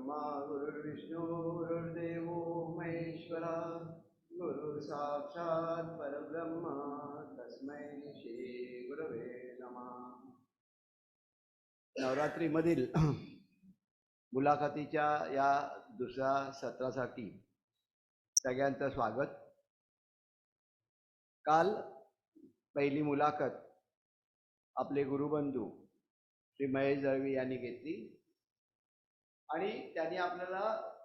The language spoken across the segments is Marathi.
गुरुर्ब्रह्मा गुरुर्विष्णू गुरुर्देव महेश्वरा गुरु साक्षात परब्रह्म तस्मै श्री गुरवे नमः. नवरात्रीमधील मुलाखतीच्या या दुसऱ्या सत्रासाठी सगळ्यांचं स्वागत. काल पहिली मुलाखत आपले गुरुबंधू श्री महेश दळवी यांनी घेतली आणि त्यांनी आपल्याला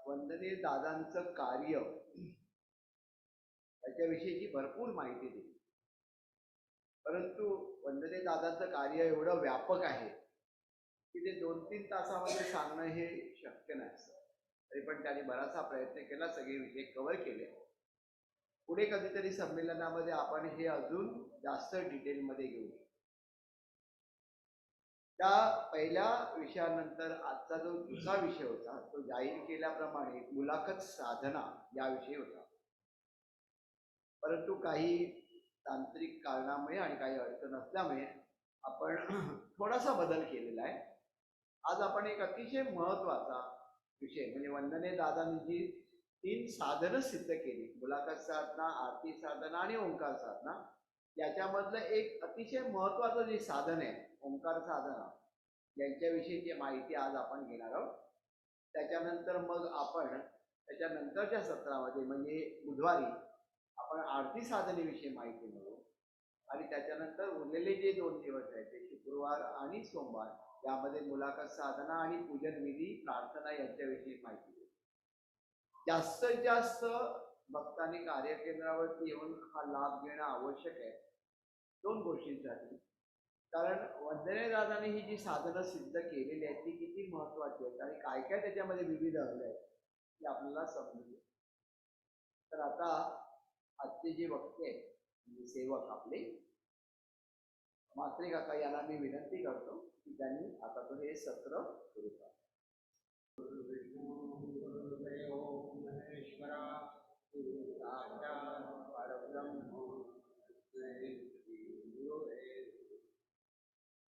वंदनीय दादांचं कार्य याच्याविषयीची भरपूर माहिती दिली. परंतु वंदनीय दादांचं कार्य एवढं व्यापक आहे की ते 2-3 तासामध्ये सांगणं हे शक्य नाही. तरी पण त्यांनी बराचसा प्रयत्न केला, सगळे विषय कव्हर केले. पुढे कधीतरी संमेलनामध्ये आपण हे अजून जास्त डिटेलमध्ये घेऊ. त्या पहिल्या विषयानंतर आजचा जो दुसरा विषय होता तो जाहीर केल्याप्रमाणे मुलाखत साधना याविषयी होता. परंतु काही तांत्रिक कारणामुळे आणि काही अडचण असल्यामुळे आपण थोडासा बदल केलेला आहे. आज आपण एक अतिशय महत्त्वाचा विषय म्हणजे वंदनीय दादांनी जी 3 साधनं सिद्ध केली, मुलाखत साधना, आरती साधना आणि ओंकार साधना, याच्यामधलं एक अतिशय महत्त्वाचं जे साधन आहे ओंकार साधना, यांच्याविषयीची माहिती आज आपण घेणार आहोत. त्याच्यानंतर मग आपण त्याच्यानंतरच्या सत्रामध्ये म्हणजे बुधवारी आपण आरती साधनेविषयी माहिती मिळवू आणि त्याच्यानंतर उरलेले जे 2 दिवस आहेत ते शुक्रवार आणि सोमवार यामध्ये मुलाखत साधना आणि पूजन विधी, प्रार्थना यांच्याविषयी माहिती देऊ. जास्तीत जास्त भक्तांनी कार्यकेंद्रावरती येऊन हा लाभ घेणं आवश्यक आहे 2 गोष्टींसाठी. कारण वंदनीय दादांनी ही जी साधनं सिद्ध केलेली आहेत ती किती महत्त्वाची आहेत आणि काय काय त्याच्यामध्ये विविध अंग आहेत ते आपल्याला समजून. तर आता आजचे जे वक्ते आहेत म्हणजे सेवक आपले म्हात्रे काका यांना मी विनंती करतो की त्यांनी आता तो हे सत्र सुरू करा.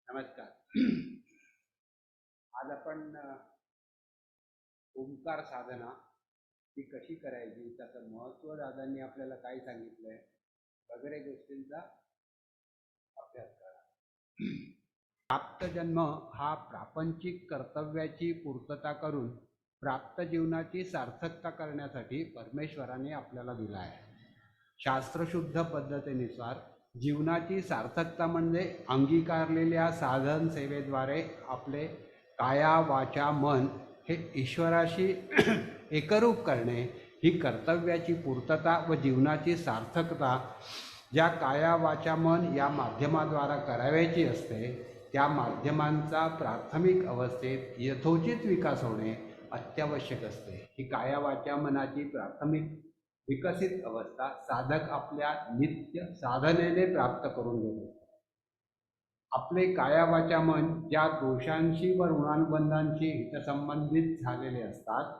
नमस्कार. आज आपण ओंकार साधना ती कशी करायची, त्याचं महत्त्व दादांनी आपल्याला काय सांगितलंय वगैरे गोष्टींचा अभ्यास करा. प्राप्त जन्म हा प्रापंचिक कर्तव्याची पूर्तता करून प्राप्त जीवनाची सार्थकता करण्यासाठी परमेश्वराने आपल्याला दिला आहे. शास्त्रशुद्ध पद्धतीनुसार जीवनाची सार्थकता म्हणजे अंगीकारलेल्या साधन सेवेद्वारे आपले काया वाचा मन हे ईश्वराशी एकरूप करणे ही कर्तव्याची पूर्तता व जीवनाची सार्थकता ज्या काया वाचा मन या माध्यमाद्वारा करावयाची असते त्या माध्यमांचा प्राथमिक अवस्थेत यथोचित विकास होणे अत्यावश्यक असते. ही काया वाचा मनाची प्राथमिक विकसित अवस्था साधक आपल्या नित्य साधनेने प्राप्त करून घेतो. आपले काया वाचा मन ज्या दोषांशी व ऋणानुबंधांशी हितसंबंधित झालेले असतात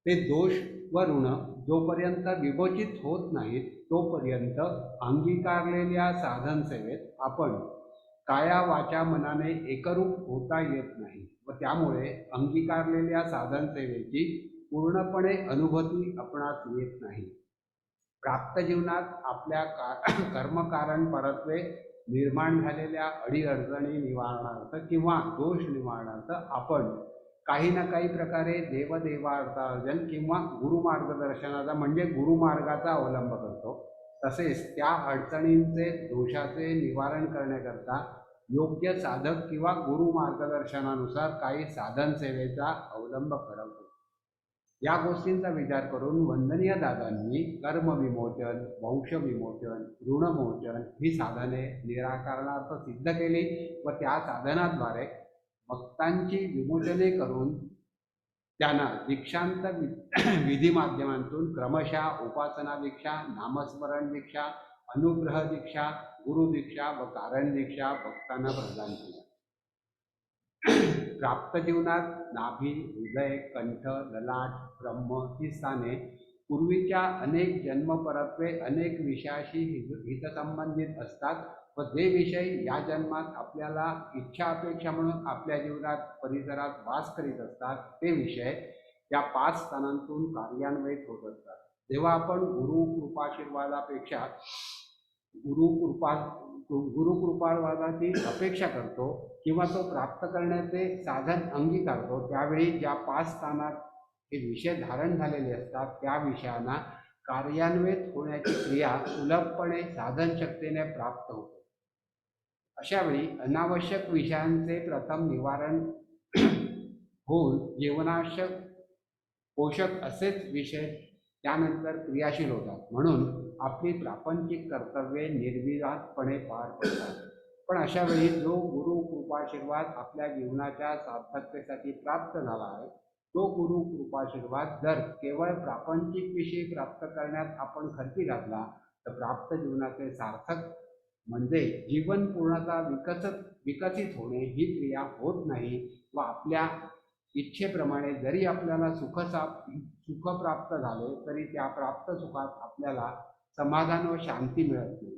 ते दोष व ऋण जोपर्यंत विमोचित होत नाहीत तोपर्यंत अंगीकारलेल्या साधन सेवेत आपण काया वाचा मनाने एकरूप होता येत नाही व त्यामुळे अंगीकारलेल्या साधन सेवेची पूर्णपणे अनुभूती आपणास येत नाही. प्राप्त जीवनात आपल्या कर्मकारण परत्वे निर्माण झालेल्या अडीअडचणी निवारणार्थ किंवा दोष निवारणार्थ आपण काही ना काही प्रकारे देवदेवार्थार्जन किंवा गुरुमार्गदर्शनाचा म्हणजे गुरुमार्गाचा अवलंब करतो. तसेच त्या अडचणींचे दोषाचे निवारण करण्याकरता योग्य साधक किंवा गुरु मार्गदर्शनानुसार काही साधन सेवेचा अवलंब करतो. या गोष्टींचा विचार करून वंदनीय दादांनी कर्मविमोचन, वंशविमोचन, ऋणमोचन ही साधने निराकरणार्थ सिद्ध केली व त्या साधनाद्वारे भक्तांची विमोचने करून त्यांना दीक्षांत विधी माध्यमांतून क्रमशः उपासना दीक्षा, नामस्मरण दीक्षा, अनुग्रह दीक्षा, गुरुदीक्षा व कारण दीक्षा भक्तांना प्रदान केली. प्राप्त जीवनात नाभी, हृदय, कंठ, ललाट, ब्रह्म ही स्थाने पूर्वीच्या अनेक जन्मपरत्वे अनेक विषयाशी हितसंबंधित असतात व ते विषय या जन्मात आपल्याला इच्छा अपेक्षा म्हणून आपल्या जीवनात परिसरात वास करीत असतात. ते विषय या 5 स्थानांतून कार्यान्वित होत असतात. जेव्हा आपण गुरुकृपाशीर्वादापेक्षा गुरुकृपावादाची अपेक्षा करतो किंवा तो प्राप्त करण्याचे साधन अंगीकारतो, त्यावेळी ज्या 5 स्थानात हे विषय धारण झालेले असतात त्या विषयांना कार्यान्वित होण्याची क्रिया सुलभपणे साधनशक्तीने प्राप्त होते. अशा वेळी अनावश्यक विषयांचे प्रथम निवारण होऊन जीवनावश्यक पोषक असेच विषय त्यानंतर क्रियाशील होतात. म्हणून आपली प्रापंचिक कर्तव्ये निर्विवादपणे पार पडतात. पण अशा वेळी जो गुरु कृपाशीर्वाद आपल्या जीवनाच्या सार्थकतेसाठी प्राप्त झाला आहे, तो गुरु कृपाशीर्वाद जर केवळ प्रापंचिक विषय प्राप्त करण्यात आपण खर्ची घातला तर प्राप्त जीवनाचे सार्थक म्हणजे जीवन पूर्णतः विकसित होणे ही क्रिया होत नाही व आपल्या इच्छेप्रमाणे जरी आपल्याला सुख प्राप्त झाले तरी त्या प्राप्त सुखात आपल्याला समाधान व शांती मिळत नाही.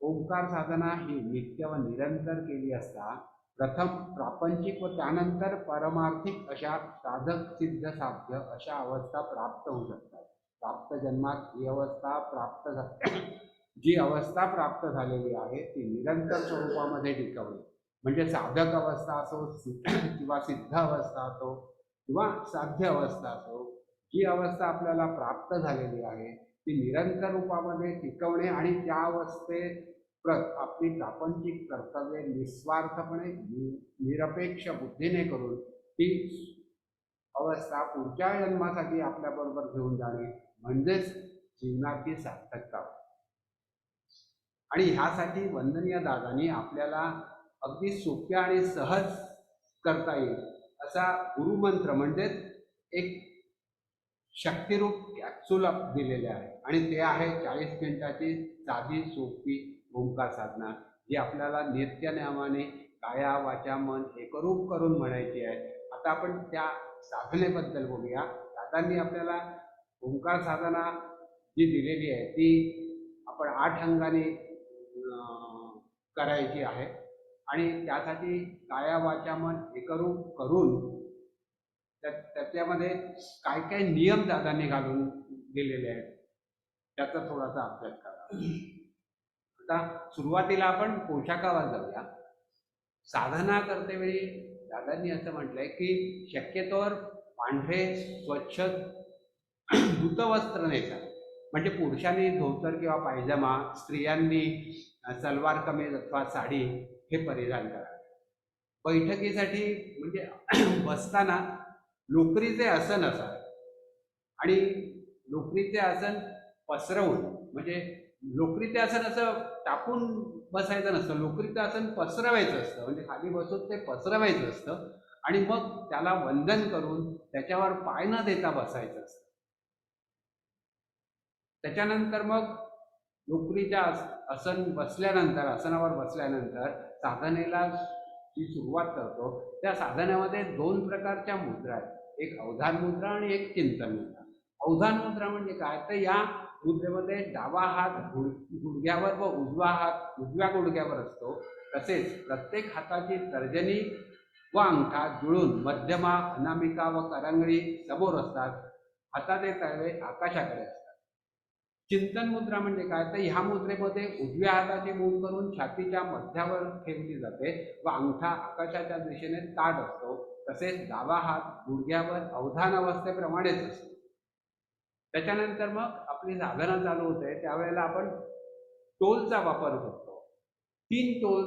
ओंकार साधना ही नित्य व निरंतर केली असता प्रथम प्रापंचिक व त्यानंतर परमार्थिक अशा साधक सिद्ध साध्य अशा अवस्था प्राप्त होऊ शकतात. प्राप्त जन्मात जी अवस्था प्राप्त झालेली आहे ती निरंतर स्वरूपामध्ये टिकवणे म्हणजे साधक अवस्था असो किंवा सिद्ध अवस्था असो किंवा साध्य अवस्था असो, जी अवस्था आपल्याला प्राप्त झालेली आहे ती निरंतर रूपामध्ये टिकवणे आणि त्या अवस्थेत आपली प्रापंचिक कर्तव्ये निस्वार्थपणे निरपेक्ष बुद्धीने करून ती अवस्था पुढच्या जन्मासाठी आपल्याबरोबर घेऊन जाणे म्हणजेच जीवनाची सार्थकता. आणि ह्यासाठी वंदनीय दादांनी आपल्याला अगदी सोप्या आणि सहज करता येईल असा गुरुमंत्र म्हणजेच एक शक्तिरूप कॅप्सूल दिलेले आहे आणि ते आहे 40 मिनिटाची साधी सोपी ओंकार साधना, जी आपल्याला नित्यनियमाने काया वाचा मन एकरूप करून म्हणायची आहे. आता आपण त्या साधनेबद्दल बोलूया. दादांनी आपल्याला ओंकार साधना जी दिलेली आहे ती आपण 8 अंगाने करायची आहे आणि त्यासाठी काया वाचा मन एकरूप करून त्याच्यामध्ये काय काय नियम दादांनी घालून दिलेले आहेत त्याचा थोडासा अभ्यास करा. आता सुरुवातीला आपण पोशाखावर जाऊया. साधना करतेवेळी दादांनी असं म्हटलंय की शक्यतोवर पांढरे स्वच्छ धुतवस्त्र नेतात. म्हणजे पुरुषांनी धोतर किंवा पायजमा, स्त्रियांनी सलवार कमीज अथवा साडी हे परिधान करावे. बैठकीसाठी म्हणजे बसताना लोकरीचे आसन असावे आणि लोकरीचे आसन पसरवून, म्हणजे लोकरीचे आसन असं टाकून बसायचं नसतं, लोकरीचं आसन पसरवायचं असतं. म्हणजे खाली बसून ते पसरवायचं असतं आणि मग त्याला वंदन करून त्याच्यावर पाय न देता बसायचं असतं. त्याच्यानंतर मग लोकरीच्या आसनावर बसल्यानंतर साधनेला जी सुरुवात करतो त्या साधनेमध्ये 2 प्रकारच्या मुद्रा आहेत, एक अवधान मुद्रा आणि एक चिंतन मुद्रा. अवधान मुद्रा म्हणजे काय, तर या मुद्रेमध्ये डावा हात गुडघ्यावर व उजवा हात उजव्या गुडघ्यावर असतो. तसेच प्रत्येक हाताची तर्जनी व अंगठा जुळून मध्यमा, अनामिका व करंगळी समोर असतात. हाताचे तळवे आकाशाकडे असतात. चिंतन मुद्रा म्हणजे काय, तर ह्या मुद्रेमध्ये उजव्या हाताची मूठ करून छातीच्या मध्यावर ठेवली जाते व अंगठा आकाशाच्या दिशेने ताठ असतो. तसेच डावा हात गुडघ्यावर अवधान अवस्थेप्रमाणेच असतो. त्याच्यानंतर मग आपली साधना चालू होते त्यावेळेला आपण टोलचा वापर करतो. 3 टोल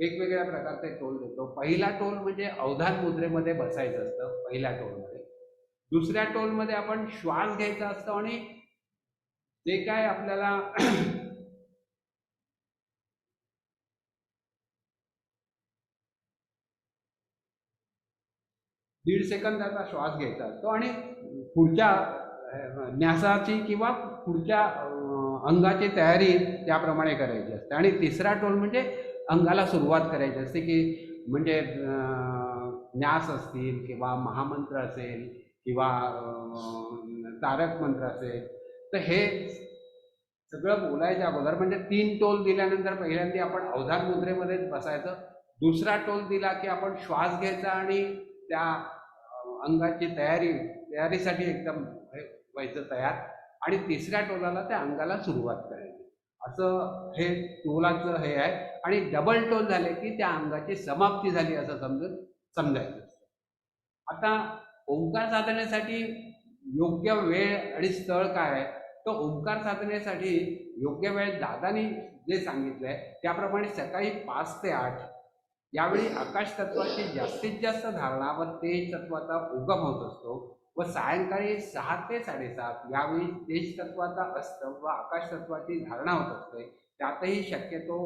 वेगवेगळ्या प्रकारचे टोल देतो. पहिला टोल म्हणजे अवधान मुद्रेमध्ये बसायचं असतं पहिल्या टोलमध्ये. दुसऱ्या टोलमध्ये आपण श्वास घ्यायचा असतो आणि जे काय आपल्याला 1.5 सेकंदाचा श्वास घ्यायचा असतो आणि पुढच्या न्यासाची किंवा पुढच्या अंगाची तयारी त्याप्रमाणे करायची असते. आणि तिसरा टोल म्हणजे अंगाला सुरुवात करायची असते की म्हणजे न्यास असतील किंवा महामंत्र असेल किंवा तारक मंत्र असेल, तर हे सगळं बोलायच्या अगोदर म्हणजे 3 टोल दिल्यानंतर पहिल्यांदा आपण अवधान मुद्रेमध्ये बसायचं. दुसरा टोल दिला की आपण श्वास घ्यायचा आणि त्या अंगाची तयारीसाठी एकदम व्हायचं तयार, आणि तिसऱ्या टोलाला त्या अंगाला सुरुवात करायची. असं हे टोलाचं हे आहे. आणि डबल टोल झाले की त्या अंगाची समाप्ती झाली असं समजायचं. आता ओंकार साधनेसाठी योग्य वेळ आणि स्थळ काय आहे, तर ओंकार साधनेसाठी योग्य वेळ दादानी जे सांगितलंय त्याप्रमाणे सकाळी 5 ते 8 यावेळी आकाश तत्वाची जास्तीत जास्त धारणा व तेज तत्वाचा उगम होत असतो, व सायंकाळी 6 ते 7:30 यावेळी तेज तत्वाचा अस्त व आकाश तत्वाची धारणा होत असते. त्यातही शक्यतो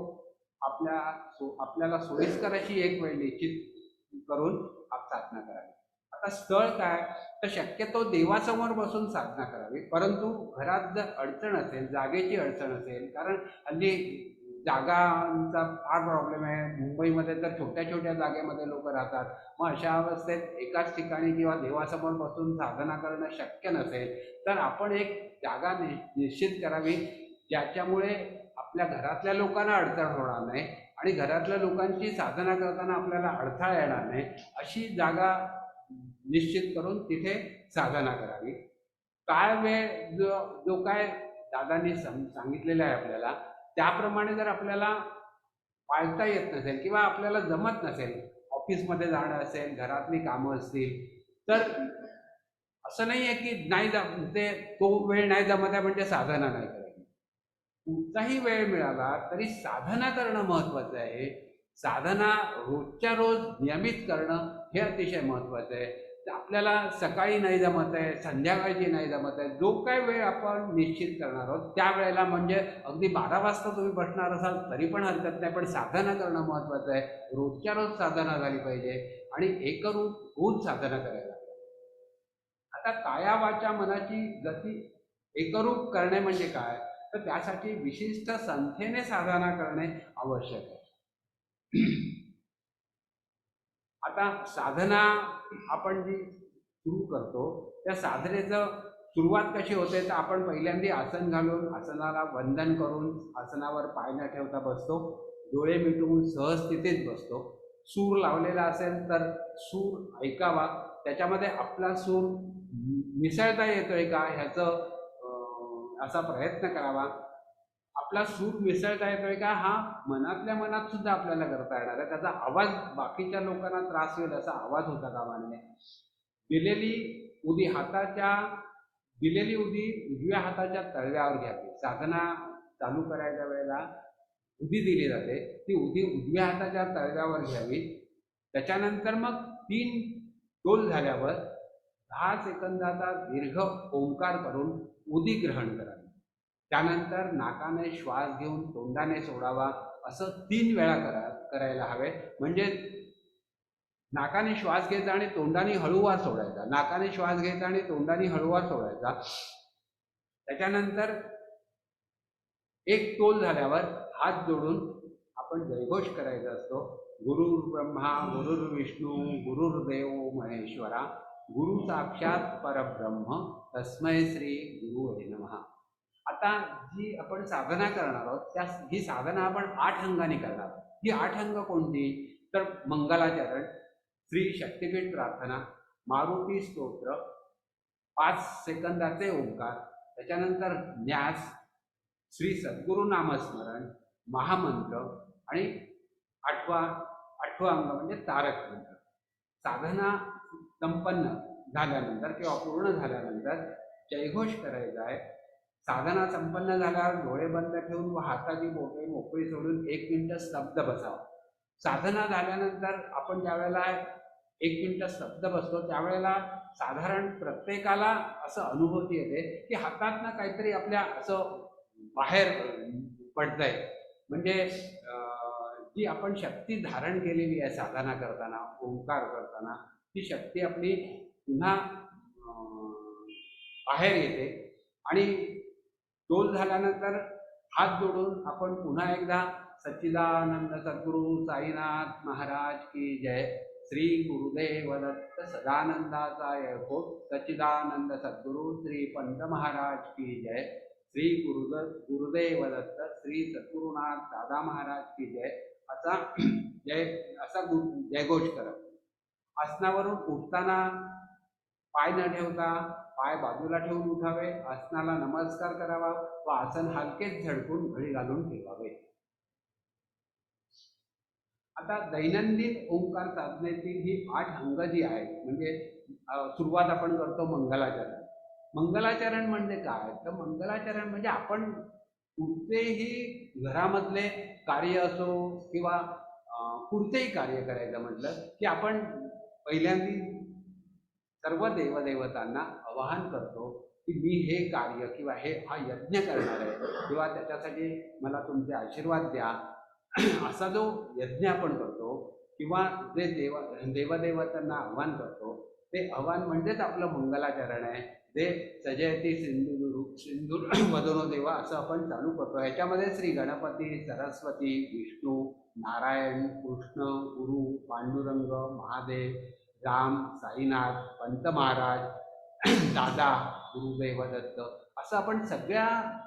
आपल्याला सोयीस्कर अशी एक वेळ निश्चित करून साधना करावी. आता स्थळ काय, तर शक्यतो देवासमोर बसून साधना करावी. परंतु घरात जर अडचण असेल, जागेची अडचण असेल, कारण हल्ली जागांचा फार प्रॉब्लेम आहे. मुंबईमध्ये तर छोट्या छोट्या जागेमध्ये लोक राहतात. मग अशा अवस्थेत एकाच ठिकाणी किंवा देवासमोर बसून साधना करणं शक्य नसेल, तर आपण एक जागा निश्चित करावी, ज्याच्यामुळे आपल्या घरातल्या लोकांना अडचण होणार नाही आणि घरातल्या लोकांची साधना करताना आपल्याला अडथळा येणार नाही, अशी जागा निश्चित करून तिथे साधना करावी. काय वेळ जो काय दादांनी सांगितलेला आहे आपल्याला, त्याप्रमाणे जर आपल्याला पाळता येत नसेल किंवा आपल्याला जमत नसेल, ऑफिसमध्ये जाणं असेल, घरातली कामं असतील, तर असं नाही आहे की नाही ते तो वेळ नाही जमत आहे म्हणजे साधना नाही करायची. कोणताही वेळ मिळाला तरी साधना करणं महत्त्वाचं आहे. साधना रोजच्या रोज नियमित करणं हे अतिशय महत्त्वाचं आहे. आपल्याला सकाळी नाही जमत आहे, संध्याकाळची नाही जमत आहे, जो काय वेळ आपण निश्चित करणार आहोत त्या वेळेला, म्हणजे अगदी 12 वाजता तुम्ही बसणार असाल तरी पण हरकत नाही, पण साधना करणं महत्त्वाचं आहे. रोजच्या रोज साधना झाली पाहिजे आणि एकरूप होऊन साधना करायला. आता काया वाचा मनाची गती एकरूप करणे म्हणजे काय, तर त्यासाठी विशिष्ट संख्येने साधना करणे आवश्यक आहे. आता साधना आपण जी सुरू करतो त्या साधनेचं सुरुवात कशी होते, तर आपण पहिल्यांदा आसन घालून आसनाला वंदन करून आसनावर पाय न ठेवता बसतो, डोळे मिटवून सहजस्थितीत बसतो. सूर लावलेला असेल तर सूर ऐकावा, त्याच्यामध्ये आपला सूर मिसळता येतोय का ह्याचं असा प्रयत्न करावा. आपला सूर मिसळता येतोय का हा मनातल्या मनात सुद्धा आपल्याला करता येणार आहे. त्याचा आवाज बाकीच्या लोकांना त्रास होईल असा आवाज होता कामा नये. दिलेली उदी उजव्या हाताच्या तळव्यावर घ्यावी. साधना चालू करायच्या वेळेला उदी दिली जाते, ती उदी उजव्या हाताच्या तळव्यावर घ्यावी. त्याच्यानंतर मग 3 डोल झाल्यावर 10 सेकंदाचा दीर्घ ओंकार करून उदी ग्रहण करावी. त्यानंतर नाकाने श्वास घेऊन तोंडाने सोडावा, असं 3 वेळा करायला हवे. म्हणजे नाकाने श्वास घ्यायचा आणि तोंडाने हळूवार सोडायचा, नाकाने श्वास घ्यायचा आणि तोंडाने हळूवार सोडायचा. त्याच्यानंतर एक तोल झाल्यावर हात जोडून आपण जयघोष करायचा असतो. गुरुर् ब्रह्मा गुरुर्विष्णू गुरुर्देव महेश्वरा गुरु साक्षात परब्रह्म तस्मै श्री गुरुवे नमः. आता जी आपण साधना करणार आहोत ही साधना आपण 8 अंगाने करणार आहोत. ही 8 अंग कोणती, तर मंगलाचरण, श्री शक्तिपीठ प्रार्थना, मारुती स्तोत्र, 5 सेकंदाचे ओंकार, त्याच्यानंतर न्यास, श्री सद्गुरु नामस्मरण, महामंत्र आणि 8वा अंग म्हणजे तारक मंत्र. साधना संपन्न झाल्यानंतर किंवा पूर्ण झाल्यानंतर जयघोष करायचा आहे. साधना संपन्न झाल्यावर डोळे बंद ठेवून व हाताची बोटे मोकळी सोडून 1 मिनिट स्तब्ध बसावं. साधना झाल्यानंतर आपण ज्यावेळेला 1 मिनिट स्तब्ध बसतो त्यावेळेला साधारण प्रत्येकाला असं अनुभूती येते की हातातनं काहीतरी आपल्या असं बाहेर पडतंय. म्हणजे जी आपण शक्ती धारण केलेली आहे साधना करताना, ओंकार करताना, ती शक्ती आपली पुन्हा बाहेर येते. आणि डोल झाल्यानंतर हात जोडून आपण पुन्हा एकदा सच्चिदानंद सद्गुरु साईनाथ महाराज की जय, श्री गुरुदेव दत्त सदानंदाचा येळकोट, सच्चिदानंद सद्गुरु श्री पंत महाराज की जय, श्री गुरुदेव दत्त श्री सद्गुरुनाथ दादा महाराज की जय, असा जयघोष करा. आसनावरून उठताना पाय न ठेवता पाय बाजूला ठेवून उठावे, आसनाला नमस्कार करावा व आसन हलकेच झटकून घडी घालून ठेवावे. आता दैनंदिन ओंकार साधनेतील ही 8 अंग जी आहेत, म्हणजे सुरुवात आपण करतो मंगलाचरण. मंगलाचरण म्हणजे काय? तर मंगलाचरण म्हणजे आपण कुठचेही घरामधले कार्य असो किंवा कुठचेही कार्य करायचं म्हटलं की आपण पहिल्यांदा सर्व देवदेवतांना आवाहन करतो की मी हे कार्य किंवा हा यज्ञ करणार आहे किंवा त्याच्यासाठी मला तुमचे आशीर्वाद द्या, असा जो यज्ञ आपण करतो किंवा जे देवदेवतांना आव्हान करतो ते आव्हान म्हणजेच आपलं मंगलाचरण आहे. जे सजयती सिंधूर वदनो देवा असं आपण चालू करतो. ह्याच्यामध्ये श्री गणपती, सरस्वती, विष्णू, नारायण, कृष्ण, गुरु, पांडुरंग, महादेव, राम, साईनाथ, पंत महाराज, दादा, गुरुदेव दत्त असं आपण सगळ्या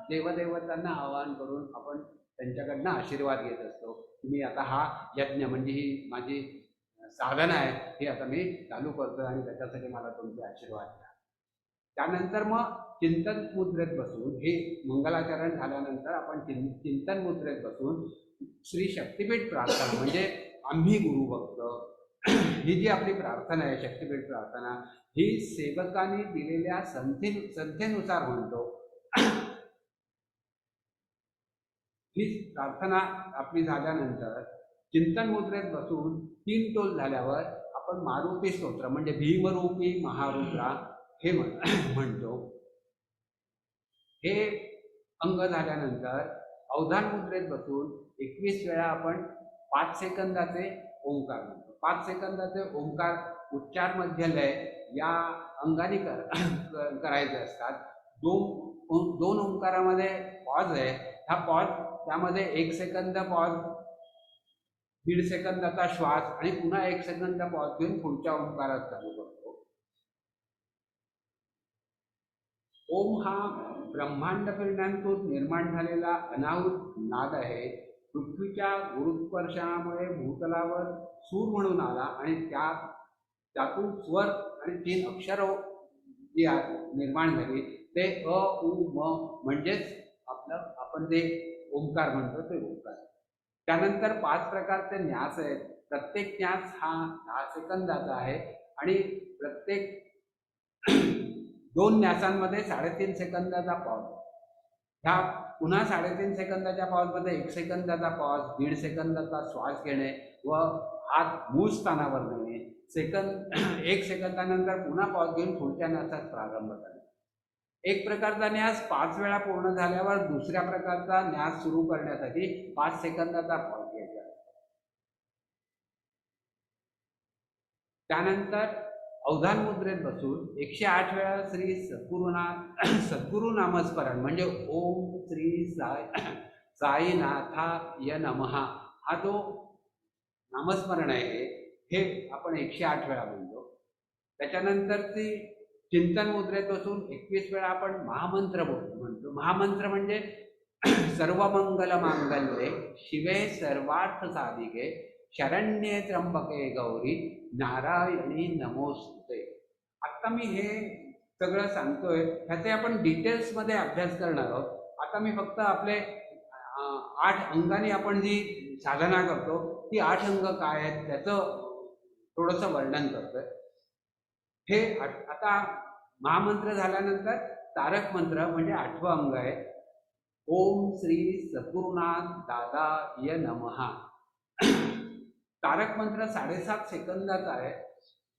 देवदेवतांना आवाहन करून आपण त्यांच्याकडनं आशीर्वाद घेत असतो. मी आता हा यज्ञ म्हणजे ही माझी साधना आहे, हे आता मी चालू करतो आणि त्याच्यासाठी मला तुमचे आशीर्वाद द्या. त्यानंतर मग चिंतन मुद्रेत बसून, हे मंगलाचरण झाल्यानंतर आपण चिंतन मुद्रेत बसून श्री शक्तिपीठ प्रार्थना म्हणजे आम्ही गुरु भक्त ही जी आपली प्रार्थना आहे, शक्तिपीठ प्रार्थना, ही सेवकांनी दिलेल्या संथेनुसार म्हणतो. ही प्रार्थना आपली झाल्यानंतर चिंतन मुद्रेत बसून 3 टोल झाल्यावर आपण मारुती स्तोत्र म्हणजे भीमरूपी महारुद्रा हे म्हणतो. हे अंग झाल्यानंतर अवधान मुद्रेत बसून 21 वेळा आपण 5 सेकंदाचे ओंकार म्हणतो. 5 सेकंदाचे ओंकार उच्चार मध्य लय या अंगाने करायचे असतात. दोन ओंकारामध्ये पॉज आहे. हा पॉज, त्यामध्ये 1 सेकंद पॉज, 1.5 सेकंदाचा श्वास आणि पुन्हा 1 सेकंद पॉज घेऊन पुढच्या ओंकारात चालू करतो. ओम हा ब्रह्मांड फिरण्यातून निर्माण झालेला अनाहूत नाद आहे. पृथ्वीच्या गुरुत्वर्षणामुळे भूतलावर सूर म्हणून आला आणि त्यातून स्वर आणि 3 अक्षर जी निर्माण झाली ते अ उ म म्हणजेच आपण जे ओंकार म्हणतो ते ओंकार. त्यानंतर 5 प्रकारचे न्यास आहेत. प्रत्येक न्यास हा 10 सेकंदाचा आहे आणि प्रत्येक 2 न्यासांमध्ये 3.5 सेकंदाचा पॉज. ह्या पुन्हा 3.5 सेकंदाच्या पॉजमध्ये 1 सेकंदाचा पॉज, 1.5 सेकंदाचा श्वास घेणे व हात मूळ स्थानावर नेणे. 1 सेकंदानंतर पुन्हा पॉज घेऊन पुढच्या न्यासात प्रारंभ करणे. एक प्रकारचा न्यास 5 वेळा पूर्ण झाल्यावर दुसऱ्या प्रकारचा न्यास सुरू करण्यासाठी 5 सेकंदाचा पॉज घ्यायचा. त्यानंतर अवधान मुद्रेत बसून 108 वेळा श्री सद्गुरु नामस्मरण म्हणजे ओम श्री साईनाथाय नमः हा जो नामस्मरण आहे हे आपण 108 वेळा म्हणतो. त्याच्यानंतर ती चिंतन मुद्रेत बसून 21 वेळा आपण महामंत्र म्हणतो. महामंत्र म्हणजे सर्वमंगल मांगल्ये शिवे सर्वार्थ साधिके शरण्ये त्र्यंबके गौरी नारायणी नमोस्तुते. आता मी हे सगळं सांगतोय, ह्याचे आपण डिटेल्समध्ये अभ्यास करणार आहोत. आता मी फक्त आपले 8 अंगाने आपण जी साधना करतो ती 8 अंग काय आहेत त्याचं थोडंसं वर्णन करतोय. हे आता महामंत्र झाल्यानंतर तारक मंत्र म्हणजे 8वं अंग आहे. ओम श्री सद्गुरुनाथ दादाय नमः. तारक मंत्र 7.5 सेकंदाचा आहे.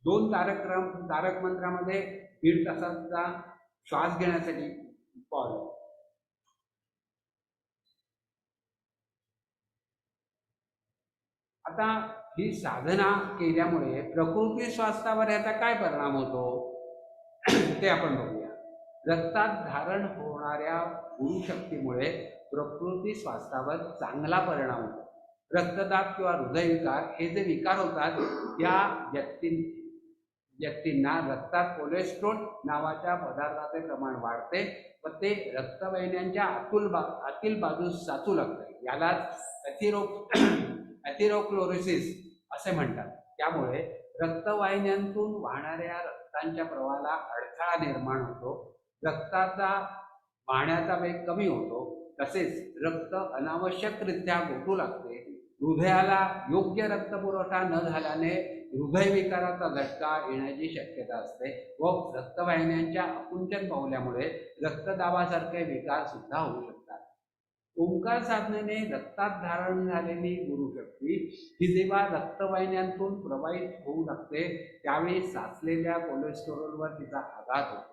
2 तारक मंत्रामध्ये 1.5 तासाचा श्वास घेण्यासाठी पॉज. आता ही साधना केल्यामुळे प्रकृती स्वास्थ्यावर याचा काय परिणाम होतो ते आपण बघूया. रक्तात धारण होणाऱ्या गुरुशक्तीमुळे प्रकृती स्वास्थ्यावर चांगला परिणाम होतो. रक्तदाब किंवा हृदयविकार हे जे विकार होतात या व्यक्तींना रक्तात कोलेस्ट्रॉल नावाच्या पदार्थाचे प्रमाण वाढते व ते रक्तवाहिन्यांच्या आतील बाजूस साचू लागते. यालाच ॲथिरोक्लोरोसिस असे म्हणतात. त्यामुळे रक्तवाहिन्यांतून वाहणाऱ्या रक्तांच्या प्रवाहाला अडथळा निर्माण होतो, रक्ताचा वाहण्याचा वेग कमी होतो, तसेच रक्त अनावश्यकरित्या गोठू लागते. हृदयाला योग्य रक्तपुरवठा न झाल्याने हृदयविकाराचा झटका येण्याची शक्यता असते व रक्तवाहिन्यांच्या आकुंचन पावल्यामुळे रक्तदाबासारखे विकार सुद्धा होऊ शकतात. ओंकार साधनेने रक्तात धारण झालेली गुरुशक्ती ही जेव्हा रक्तवाहिन्यांतून प्रवाहित होऊ लागते त्यावेळी साचलेल्या कोलेस्टेरॉलवर तिचा आघात होतो.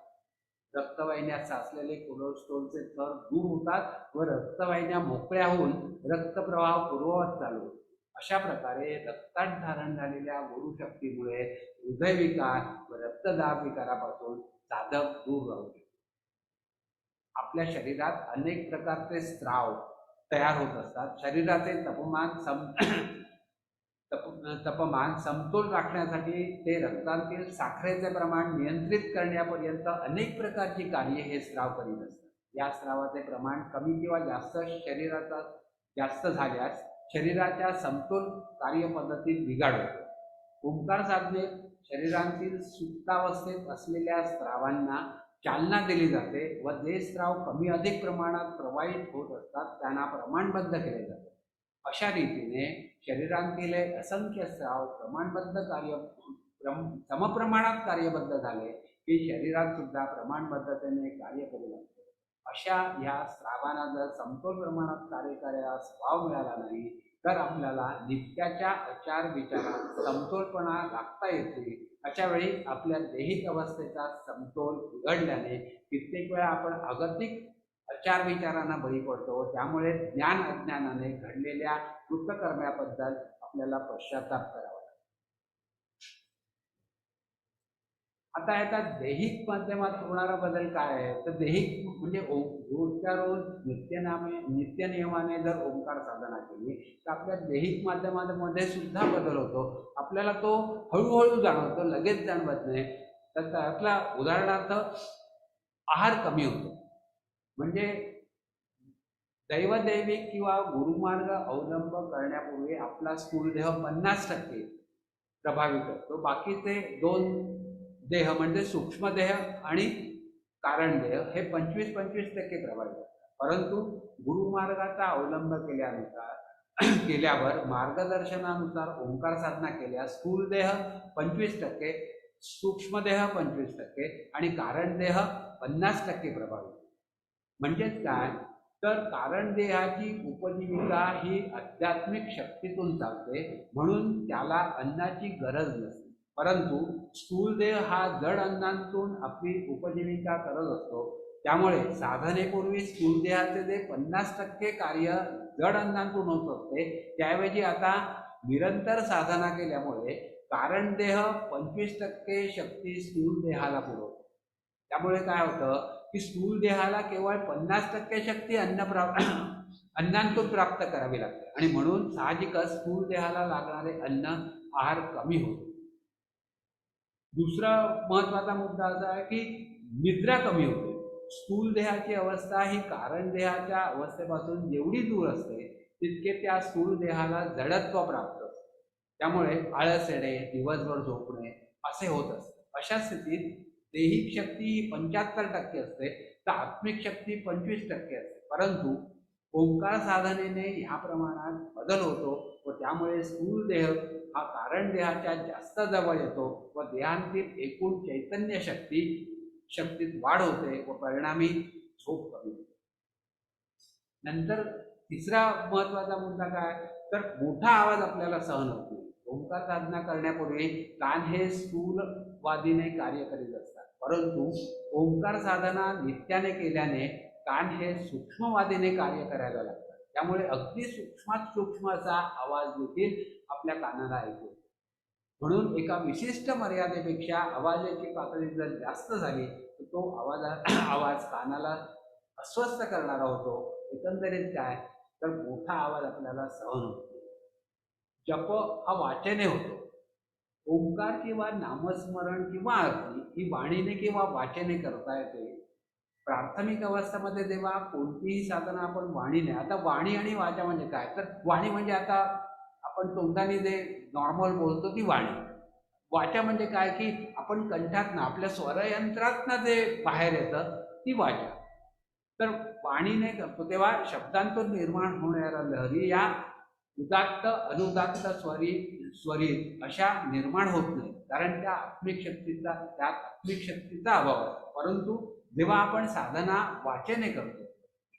रक्तवाहिन्यात साचलेले कोलेस्टेरॉलचे थर दूर होतात व रक्तवाहिन्या मोकळ्या होऊन रक्तप्रवाह पूर्ववत चालू होतो. अशा प्रकारे रक्तात धारण झालेल्या गुरुशक्तीमुळे हृदयविकार व रक्तदाब विकारापासून साधक दूर राहू शकतो. आपल्या शरीरात अनेक प्रकारचे स्त्राव तयार होत असतात. शरीराचे तापमान समतोल राखण्यासाठी ते रक्तातील साखरेचे प्रमाण नियंत्रित करण्यापर्यंत अनेक प्रकारची कार्ये हे स्त्राव करीत असतात. या स्त्रावाचे प्रमाण कमी किंवा जास्त झाल्यास शरीराच्या समतोल कार्यपद्धतीत बिघाड होतो. ओंकार साधनेत शरीरातील सुप्तावस्थेत असलेल्या स्त्रावांना चालना दिली जाते व जे स्त्राव कमी अधिक प्रमाणात प्रवाहित होत असतात त्यांना प्रमाणबद्ध केले जाते. अशा रीतीने शरीरातील असंख्य स्त्राव समप्रमाणात कार्यबद्ध झाले की शरीरात सुद्धा प्रमाणबद्धतेने कार्य करू लागते. अशा ह्या स्त्रावांना जर समतोल प्रमाणात कार्य करायला स्वभाव मिळाला नाही तर आपल्याला नित्याच्या आचार विचारात समतोलपणा राखता येते. अशा वेळी आपल्या दैहिक अवस्थेचा समतोल बिघडल्याने कित्येक वेळा आपण अगतिक आचार विचारांना बळी पडतो. त्यामुळे ज्ञान अज्ञानाने घडलेल्या कृतकर्म्याबद्दल आपल्याला पश्चाताप करावा लागतो. आता याचा दैहिक माध्यमात होणारा बदल काय आहे तर दैहिक म्हणजे रोजच्या रोज नित्यनियमाने जर ओंकार साधना केली तर आपल्या दैहिक माध्यमामध्ये सुद्धा बदल होतो. आपल्याला तो हळूहळू जाणवतो, लगेच जाणवत नाही. तर त्यातला उदाहरणार्थ आहार कमी होतो. म्हणजे दैवदैविक किंवा गुरुमार्ग अवलंब करण्यापूर्वी आपला स्थूलदेह 50% प्रभावित असतो. बाकीचे 2 देह म्हणजे सूक्ष्मदेह आणि कारणदेह हे 25% प्रभावित असतात. परंतु गुरुमार्गाचा अवलंब केल्यावर मार्गदर्शनानुसार ओंकार साधना केल्यास स्थूलदेह 25%, सूक्ष्मदेह 25% आणि कारणदेह 50% प्रभावित. म्हणजेच काय तर कारणदेहाची उपजीविका ही आध्यात्मिक शक्तीतून चालते म्हणून त्याला अन्नाची गरज नसते. परंतु स्थूलदेह हा जड अन्नातून आपली उपजीविका करत असतो. त्यामुळे साधनेपूर्वी स्थूलदेहाचे जे 50% कार्य जड अन्नातून होत असते त्याऐवजी आता निरंतर साधना केल्यामुळे कारणदेह 25% शक्ती स्थूलदेहाला पुरवतो. त्यामुळे काय होतं की स्थूलदेहाला केवळ 50% शक्ती अन्नातून प्राप्त करावी लागते आणि म्हणून साहजिकच स्थूलदेहाला लागणारे अन्न आहार कमी होतो. दुसरा महत्वाचा मुद्दा असा आहे की निद्रा कमी होते. स्थूलदेहाची अवस्था ही कारणदेहाच्या अवस्थेपासून जेवढी दूर असते तितके त्या स्थूलदेहाला जडत्व प्राप्त असते. त्यामुळे आळस येणे, दिवसभर झोपणे असे होत असते. अशा स्थितीत दैहिक शक्ती ही 75% असते तर आत्मिक शक्ती 25% असते. परंतु ओंकार साधनेने ह्या प्रमाणात बदल होतो व त्यामुळे स्थूलदेह हा कारणदेहाच्या जास्त जवळ येतो व देहांतील एकूण चैतन्य शक्तीत वाढ होते व परिणामी झोप कमी होते. नंतर तिसरा महत्वाचा मुद्दा काय तर मोठा आवाज आपल्याला सहन होत नाही. ओंकार साधना करण्यापूर्वी कान हे स्थूलवादीने कार्य करीत असतात. परंतु ओंकार साधना नित्याने केल्याने कान हे सूक्ष्मवादीने कार्य करायला लागतात. त्यामुळे अगदी सूक्ष्मात सूक्ष्म असा आवाज देखील आपल्या कानाला ऐकू येतो. म्हणून एका विशिष्ट मर्यादेपेक्षा आवाजाची पातळी जर जास्त झाली तर तो आवाज कानाला अस्वस्थ करणारा होतो. एकंदरीत काय तर मोठा आवाज आपल्याला सहन होतो. जप हा वाचने होतो. ओंकार किंवा नामस्मरण किंवा आरती ही वाणीने किंवा वाचने करता येते. प्राथमिक अवस्थेमध्ये जेव्हा कोणतीही साधना आपण वाणीने, आता वाणी आणि वाचा म्हणजे काय तर वाणी म्हणजे आता आपण तोंडाने जे नॉर्मल बोलतो ती वाणी. वाचा म्हणजे काय की आपण कंठातनं आपल्या स्वरयंत्रातनं जे बाहेर येतं ती वाचा. तर वाणीने करतो तेव्हा शब्दांतून निर्माण होणाऱ्या लहरी या उदात्त अनुदात्त स्वरित अशा निर्माण होत नाही, कारण त्यात आत्मिक शक्तीचा अभाव आहे. परंतु जेव्हा आपण साधना वाचेने करतो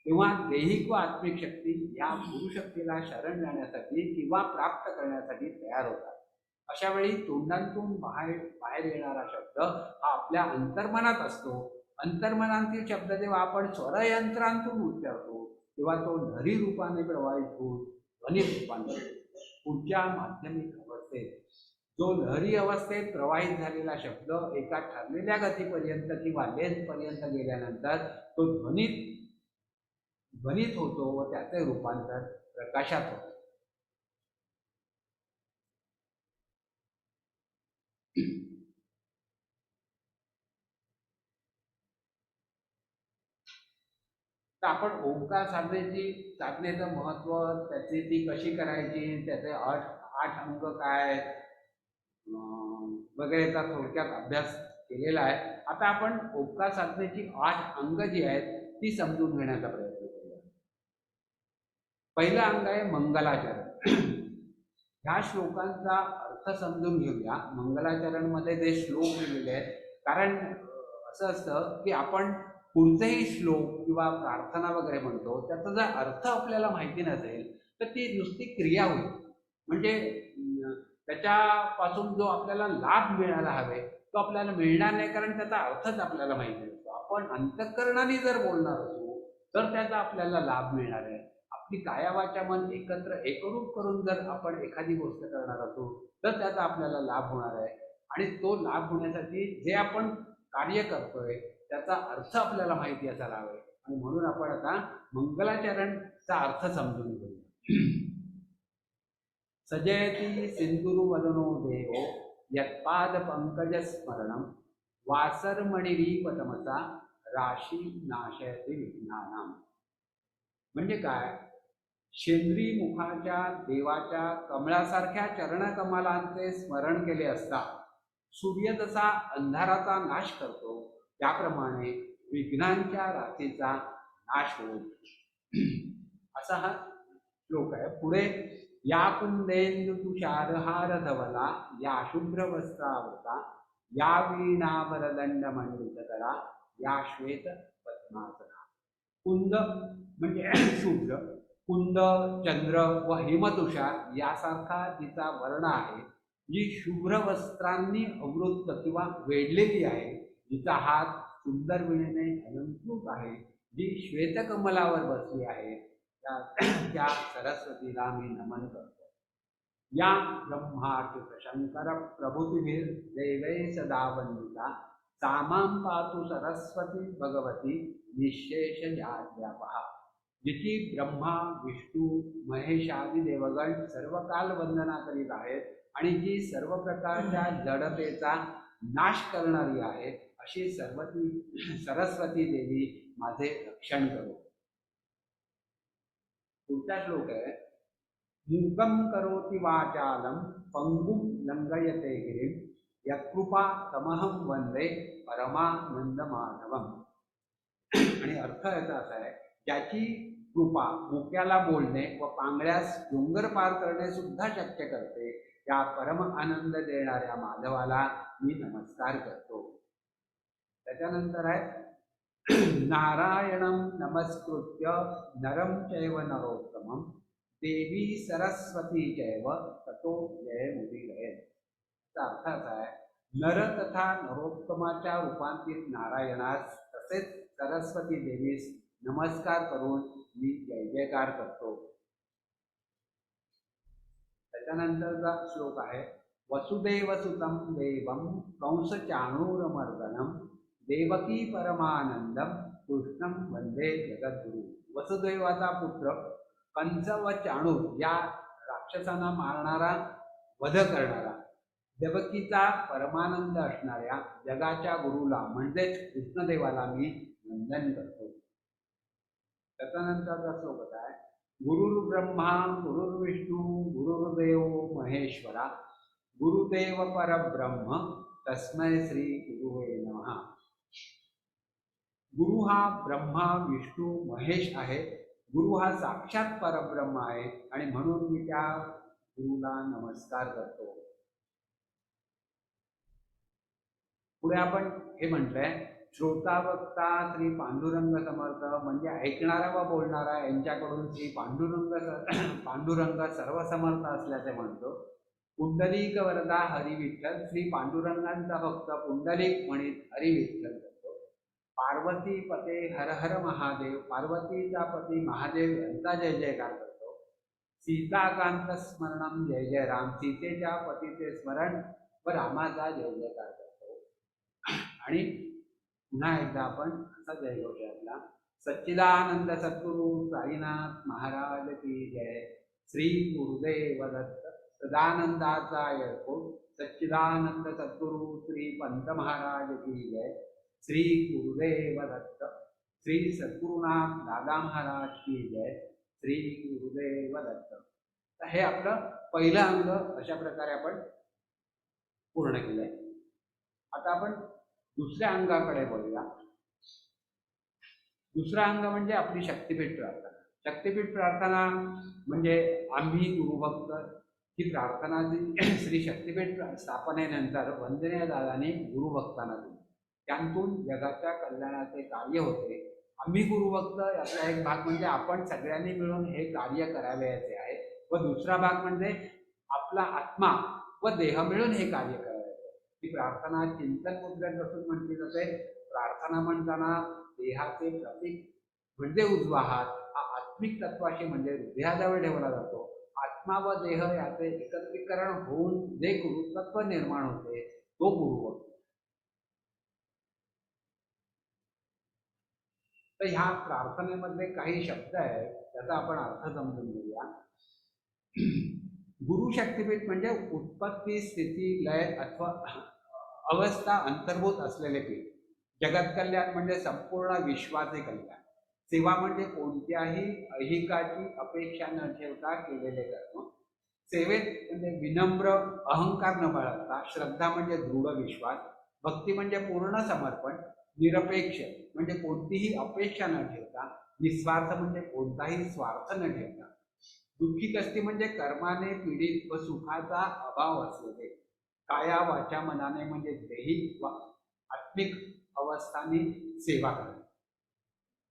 तेव्हा दैहिक व आत्मिक शक्ती या गुरुशक्तीला शरण जाण्यासाठी किंवा प्राप्त करण्यासाठी तयार होतात. अशा वेळी तोंडांतून बाहेर बाहेर येणारा शब्द हा आपल्या अंतर्मनात असतो. अंतर्मनातील शब्द जेव्हा आपण स्वरयंत्रांतून उच्चारतो तेव्हा तो लहरी रूपाने प्रवाहित होऊन ध्वनीत रूपांतर पुढच्या माध्यमिक अवस्थेत जो लहरी अवस्थेत प्रवाहित झालेला शब्द एका ठरलेल्या गतीपर्यंत किंवा लेन्थपर्यंत गेल्यानंतर तो ध्वनीत होतो व त्याचे रूपांतर प्रकाशात होते. तर आपण ओंकार साधनेचं महत्व, त्याची ती कशी करायची, त्याचे आठ अंग काय वगैरेचा थोडक्यात अभ्यास केलेला आहे. आता आपण ओंकार साधनेची 8 अंग जी आहेत ती समजून घेण्याचा प्रयत्न करूया. पहिलं अंग आहे मंगलाचरण. ह्या श्लोकांचा अर्थ समजून घेऊया. मंगलाचरणमध्ये जे श्लोक लिहिलेले आहेत, कारण असं असतं की आपण कोणतेही श्लोक किंवा प्रार्थना वगैरे म्हणतो त्याचा जर अर्थ आपल्याला माहिती नसेल तर ती नुसती क्रिया होईल, म्हणजे त्याच्यापासून जो आपल्याला लाभ मिळायला हवे तो आपल्याला मिळणार नाही, कारण त्याचा अर्थच आपल्याला माहिती नसतो. आपण अंतःकरणाने जर बोलणार असू तर त्याचा आपल्याला लाभ मिळणार आहे. आपली काया वाचा मन एकत्र एकरूप करून जर आपण एखादी गोष्ट करणार असू तर त्याचा आपल्याला लाभ होणार आहे. आणि तो लाभ होण्यासाठी जे आपण कार्य करतोय त्याचा अर्थ आपल्याला माहिती असायला हवे. आणि म्हणून आपण आता मंगलाचरणचा अर्थ समजून घेऊया. सजयती सिंधुरुवदनो देवो यत्पाद पंकज स्मरणम वासरमणिरीप तमसा राशी नाशयती विघ्नानाम. म्हणजे काय? शेंद्री मुखाच्या देवाच्या कमळासारख्या चरणकमलांचे स्मरण केले असता सूर्य जसा अंधाराचा नाश करतो त्याप्रमाणे विघ्नांच्या राशीचा नाश होईल. असा हा श्लोक आहे. पुढे या कुंदेंदु तुषारहार धवला या शुभ्र वस्त्रावृता या वीणावरदंड मंडितकरा या श्वेत पद्मासना. कुंद म्हणजे शुभ्र, कुंद चंद्र व हिमतुषार यासारखा जिचा वर्ण आहे, जी शुभ्र वस्त्रांनी आवृत्त किंवा वेढलेली आहे, जिचा हात सुंदर विणेने अलंकृत आहे, जी श्वेतकमलावर बसली आहे, त्या सरस्वतीला मी नमन करतो. या ब्रह्माच्युत शंकर प्रभुतीभिर देवै सदा वंदिता सामां पातु सरस्वती भगवती निशेष व्यापहा. जिची ब्रह्मा विष्णू महेश आदी देवगण सर्व काल वंदना करीत आहेत आणि जी सर्व प्रकारच्या जडतेचा नाश करणारी आहे, अशी सरस्वती देवी माझे रक्षण करो. पुढचा श्लोक आहे मूकं करोति वाचालं पंगुं लंघयते गिरिं यत्कृपा तमहं वंदे परमानंदमाधवम. आणि अर्थ याचा असा आहे, ज्याची कृपा मुक्याला बोलणे व पांगळ्यास डोंगर पार करणे सुद्धा शक्य करते, त्या परम आनंद देणाऱ्या माधवाला मी नमस्कार करतो. त्याच्यानंतर आहे नारायणं नमस्कृत्य नरं चैव नरोत्तमं देवी सरस्वती चैव ततो जयमुदीरयेत्. याचा अर्थ असा आहे, नर तथा नरोत्तमाच्या रूपांतित नारायणास तसेच सरस्वती देवीस नमस्कार करून मी जय जयकार करतो. त्याच्यानंतरचा श्लोक आहे वसुदेवसुतं देवं कंसचाणूरमर्दनं देवकी परमानंदम कृष्णं वंदे जगद्गुरु. वसुदेवाचा पुत्र कंस व चाणूर या राक्षसांना मारणारा, वध करणारा, देवकीचा परमानंद असणाऱ्या जगाच्या गुरुला म्हणजेच कृष्णदेवाला मी वंदन करतो. त्याच्यानंतरचा श्लोक आहे गुरुर्ब्रह्मा गुरुर्विष्णू गुरुर्देव महेश्वरा गुरुदेव परब्रह्म तस्मै श्री गुरुवे नमः. गुरु हा ब्रह्मा विष्णू महेश आहे. गुरु हा साक्षात परब्रह्म आहे आणि म्हणून मी त्या गुरुला नमस्कार करतो. पुढे आपण हे म्हटलंय, श्रोता वक्ता श्री पांडुरंग समर्थ, म्हणजे ऐकणारा व बोलणारा यांच्याकडून श्री पांडुरंग सर्वसमर्थ असल्याचे म्हणतो. पुंडलिक वरदा हरी विठ्ठल, श्री पांडुरंगांचा भक्त पुंडलिक म्हणीत हरी विठ्ठल करतो. पार्वती पते हर हर महादेव, पार्वतीचा पती महादेव यांचा जय जयकार करतो. सीताकांत स्मरणम जय जय राम, सीतेच्या पतीचे स्मरण व रामाचा जय जयकार करतो. आणि पुन्हा एकदा आपण असा जयघोष आपला, सच्चिदानंद सद्गुरु साईनाथ महाराज की जय. श्री गुरुदेव दत्त. सदानंदाचा येळकोट. सच्चिदानंद सद्गुरु श्री पंत महाराज की जय. श्री गुरुदेव दत्त. श्री सद्गुरुनाथ दादा महाराज की जय. श्री गुरुदेव दत्त. तर हे आपलं पहिलं अंग अशा प्रकारे आपण पूर्ण केलंय. आता आपण दुसऱ्या अंगाकडे बोलूया. दुसरा अंग म्हणजे आपली शक्तिपीठ प्रार्थना. शक्तिपीठ प्रार्थना म्हणजे आम्ही गुरुभक्त ही प्रार्थना श्री शक्तिपीठ स्थापनेनंतर वंदनीय दादाने गुरुभक्तांना दिली. त्यातून जगाच्या कल्याणाचे कार्य होते. आम्ही गुरुभक्त याचा एक भाग म्हणजे आपण सगळ्यांनी मिळून हे कार्य करावयाचे आहे, व दुसरा भाग म्हणजे आपला आत्मा व देह मिळून हे कार्य करायचे. ही प्रार्थना चिंतन मुद्रेत बसून म्हटली जाते. प्रार्थना म्हणताना देहाचे प्रतीक म्हणजे उजवा हात हा आत्मिक तत्वाशी म्हणजे हृदयाजवळ ठेवला जातो. आत्मा व देह याचे एकत्रीकरण होऊन जे गुरुतत्व निर्माण होते तो गुरुभक्त. तर ह्या प्रार्थनेमध्ये काही शब्द आहेत, त्याचा आपण अर्थ समजून घेऊया. गुरु शक्तिपीठ म्हणजे उत्पत्ती स्थिती लय अथवा अवस्था अंतर्भूत असलेले पीठ. जगत कल्याण म्हणजे संपूर्ण विश्वाचे कल्याण. सेवा म्हणजे कोणत्याही ऐहिकाची अपेक्षा न ठेवता केलेले कर्म. सेवेत म्हणजे विनम्र अहंकार न बाळगता. श्रद्धा म्हणजे दृढ विश्वास. भक्ती म्हणजे पूर्ण समर्पण. निरपेक्ष म्हणजे कोणतीही अपेक्षा न ठेवता. निस्वार्थ म्हणजे कोणताही स्वार्थ न ठेवता. दुःखी कस्ती म्हणजे कर्माने पीडित व सुखाचा अभाव असलेले. काया वाचा मनाने म्हणजे दैहिक व आत्मिक अवस्थांनी सेवा करणे.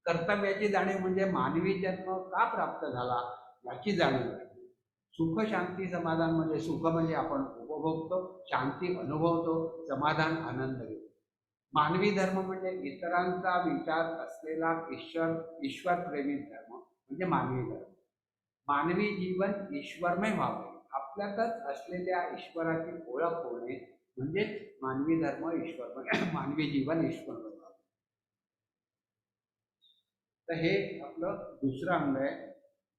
कर्तव्याची जाणीव म्हणजे मानवी जन्म का प्राप्त झाला याची जाणीव करणे. सुख शांती समाधान म्हणजे सुख म्हणजे आपण उपभोगतो, शांती अनुभवतो, समाधान आनंद घेतो. मानवी धर्म म्हणजे इतरांचा विचार असलेला ईश्वर प्रेमी धर्म म्हणजे मानवी धर्म. मानवी जीवन ईश्वरमय व्हावे, आपल्यातच असलेल्या ईश्वराची ओळख होणे म्हणजेच मानवी धर्म ईश्वरमय, मानवी जीवन ईश्वरमय व्हावे. तर हे आपलं दुसरं अंग आहे.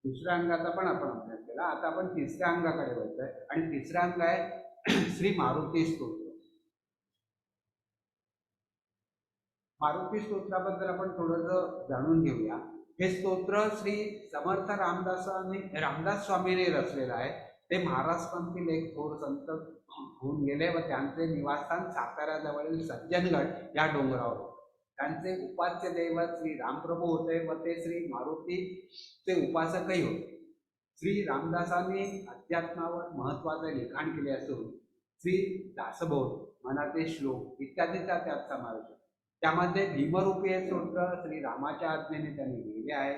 दुसऱ्या अंगाचा पण आपण अभ्यास केला. आता आपण तिसऱ्या अंगाकडे वळतोय आणि तिसरं अंग आहे श्री मारुती स्तोत्र. मारुती स्तोत्राबद्दल आपण थोडंसं जाणून घेऊया. हे स्तोत्र श्री समर्थ रामदास स्वामींनी रचलेलं आहे. ते महाराष्ट्रातील एक थोर संत होऊन गेले व त्यांचे निवासस्थान साताऱ्याजवळील सज्जनगड या डोंगरावर होते. त्यांचे उपास्य दैवत श्री रामप्रभू होते व ते श्री मारुतीचे उपासकही होते. श्री रामदासांनी अध्यात्मावर महत्त्वाचे लिखाण केले असून श्री दासबोध, मनाचे श्लोक इत्यादीचा त्यात समावेश होतो. त्यामध्ये भीमरूपी हे स्तोत्र श्री रामाच्या आज्ञेने त्यांनी लिहिले आहे.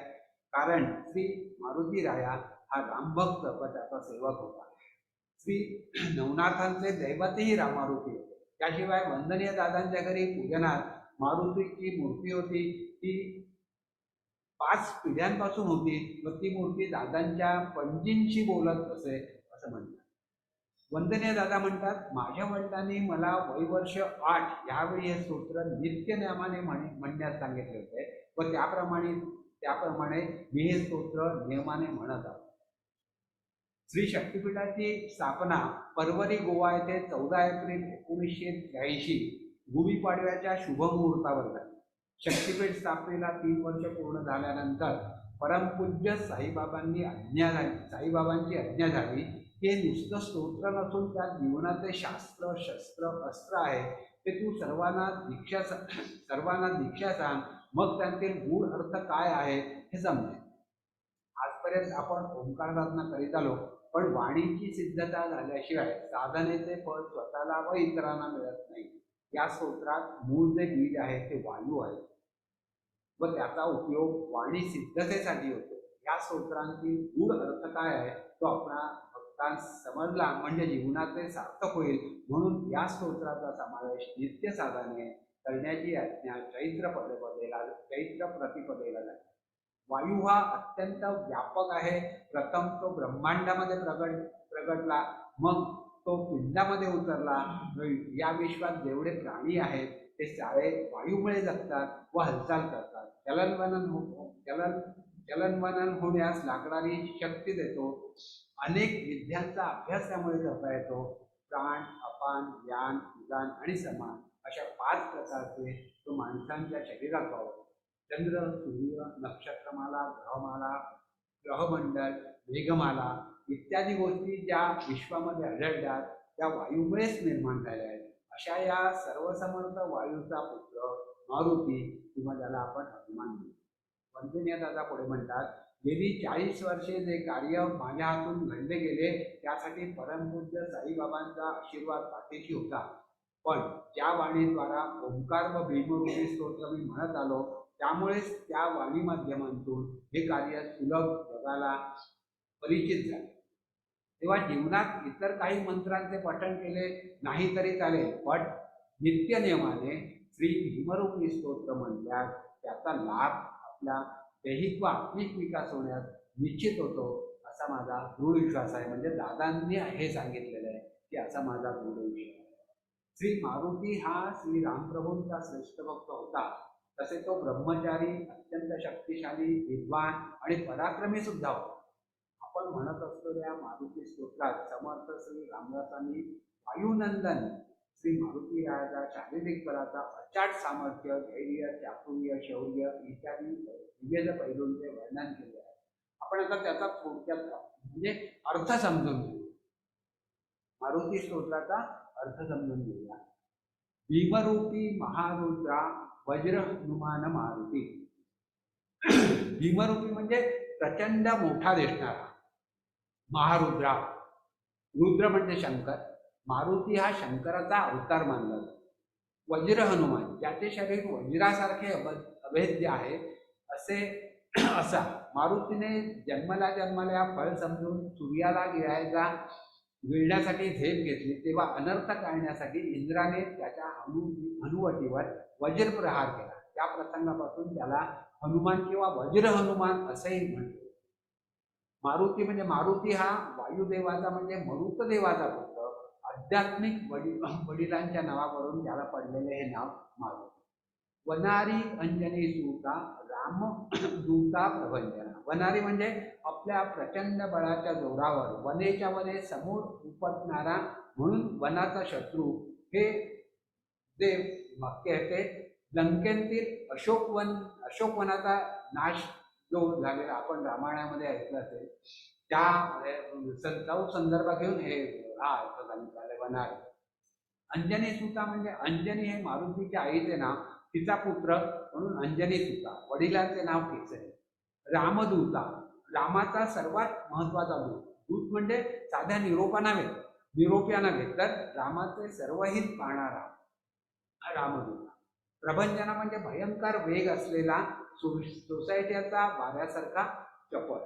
कारण श्री मारुती राया हा रामभक्त व त्याचा सेवक होता. श्री नवनाथांचे दैवतही रामारुती होते. त्याशिवाय वंदनीय दादांच्या घरी पूजनात मारुतीची मूर्ती होती. ती 5 पिढ्यांपासून होती व ती मूर्ती दादांच्या पणजींशी बोलत असे असं म्हणतात. वंदनीय दादा म्हणतात, माझ्या वडिलांनी मला वयवर्ष 8 यावेळी हे स्तोत्र नित्यनेमाने म्हणण्यास सांगितले होते व त्याप्रमाणे मी हे स्तोत्र नियमाने म्हणत आहोत. श्री शक्तिपीठाची स्थापना परवरी गोवा येथे 14 एप्रिल 1983 गुढीपाडव्याच्या शुभमुहूर्तावर झाली. शक्तिपीठ स्थापनेला 3 वर्ष पूर्ण झाल्यानंतर परमपूज्य साईबाबांची आज्ञा झाली की हे नुसतं स्तोत्र नसून त्यात जीवनाचे शास्त्र शस्त्र अस्त्र आहे. ते तू सर्वांना दीक्षा सांग, मग त्यांतील गूढ अर्थ काय आहे हे समजेल. आजपर्यंत आपण ओंकारसाधना करीत आलो, पण वाणीची सिद्धता झाल्याशिवाय साधनेचे फळ स्वतःला व इतरांना मिळत नाही. या स्तोत्रात मूळ जे बीज आहे ते वायू आहे व त्याचा उपयोग वाणी सिद्धतेसाठी होतो. या स्तोत्रांची गूढ अर्थ काय आहे तो आपला भक्तांस समजला म्हणजे जीवनाचे सार्थक होईल. म्हणून या स्तोत्राचा समावेश नित्य साधने करण्याची आज्ञा चैत्र प्रतिपदेला झाली. वायू हा अत्यंत व्यापक आहे. प्रथम तो ब्रह्मांडामध्ये प्रगटला, मग तो पिंडामध्ये उतरला. या विश्वात जेवढे प्राणी आहेत ते सारे वायूमुळे जगतात व हालचाल करतात. चलनवलन होण्यास लागणारी शक्ती देतो. अनेक विद्यांचा अभ्यास त्यामुळे करता येतो. प्राण, अपान, ज्ञान, उदान आणि समान अशा 5 प्रकारचे तो माणसांच्या शरीरात वावरतो. चंद्र, सूर्य, नक्षत्रमाला, ग्रहमंडल, मेघमाला इत्यादी गोष्टी ज्या विश्वामध्ये आढळतात त्या वायूमुळेच निर्माण झाल्या आहेत. अशा या सर्वसमर्थ वायूचा पुत्र मारुती किंवा ज्याला आपण हनुमान म्हणतो. वंदनीय दादा पुढे म्हणतात, गेली 40 वर्षे जे कार्य माझ्या हातून घडले गेले त्यासाठी परमपूज्य साईबाबांचा आशीर्वाद पाठीशी होता. पण ज्या वाणीद्वारा ओंकार व भीमरूपी स्तोत्र मी म्हणत आलो त्यामुळेच त्या वाणी माध्यमातून हे कार्य सुलभ जगाला परिचित झाले. तेव्हा जीवनात इतर काही मंत्रांचे पठण केले नाही तरी चालेल, पण नित्य नियमाने श्री भीमरूपी स्तोत्र म्हणल्यास त्याचा लाभ आपला दैहिक व आत्मिक विकास होण्यास निश्चित होतो असा माझा दृढ विश्वास आहे. म्हणजे दादांनी हे सांगितलेलं आहे की असा माझा दृढ विश्वास आहे. श्री मारुती हा श्री रामप्रभूंचा श्रेष्ठ भक्त होता. तसे तो ब्रह्मचारी, अत्यंत शक्तिशाली, विद्वान आणि पराक्रमी सुद्धा होता. आपण म्हणत असलेल्या मारुती स्तोत्रात समर्थ श्री रामदासांनी वायुनंदन श्री मारुती रायाचा शारीरिक बलाचा अचाट सामर्थ्य, धैर्य, चातुर्य, शौर्य इत्यादी विविध पैलूंचे वर्णन केले आहे. आपण आता त्याचा थोडक्यात म्हणजे अर्थ समजून घेऊ. मारुती स्तोत्राचा अर्थ समजून घेऊया. भीमरूपी महारुद्रा वज्र हनुमान मारुती. भीमरूपी म्हणजे प्रचंड मोठा दिसणारा. महारुद्रा, रुद्र म्हणजे शंकर, मारुती हा शंकराचा अवतार मानला जातो. वज्र हनुमान, ज्याचे शरीर वज्रासारखे अभेद्य आहे असा मारुतीने जन्मला फळ समजून सूर्याला गिळण्यासाठी झेप घेतली. तेव्हा अनर्थ टाळण्यासाठी इंद्राने त्याच्या हनुवटीवर वज्रप्रहार केला. त्या प्रसंगापासून त्याला हनुमान किंवा वज्र हनुमान असेही म्हणतो. मारुती म्हणजे मारुती हा वायुदेवाचा म्हणजे मरुत देवाचा पुत्र. आध्यात्मिक वडिलांच्या नावावरून त्याला पडलेले हे नाव मारुती. वनारी अंजनी सूता राम दूता प्रभंजना. वनारी म्हणजे आपल्या प्रचंड बळाच्या जोरावर वनेच्या वने समोर उपटणारा, म्हणून वनाचा शत्रू हे देव कहते. लंकेतील अशोकवनाचा नाश जो झालेला आपण रामायणामध्ये ऐकलं असेल, त्या संदर्भ घेऊन हे हा अर्थ सांगितला वनारी. अंजनी सुता म्हणजे अंजनी हे मारुतीच्या आईचे नाव, तिचा पुत्र म्हणून अंजनी सुता. वडिलांचे नाव केसरी. रामदूता, रामाचा सर्वात महत्वाचा दूत. दूत म्हणजे साध्या निरोप्या नव्हे तर रामाचे सर्वहित पाहणारा रामदूता. प्रभंजना म्हणजे भयंकर वेग असलेला सोसायटीचा वाऱ्यासारखा चपळ.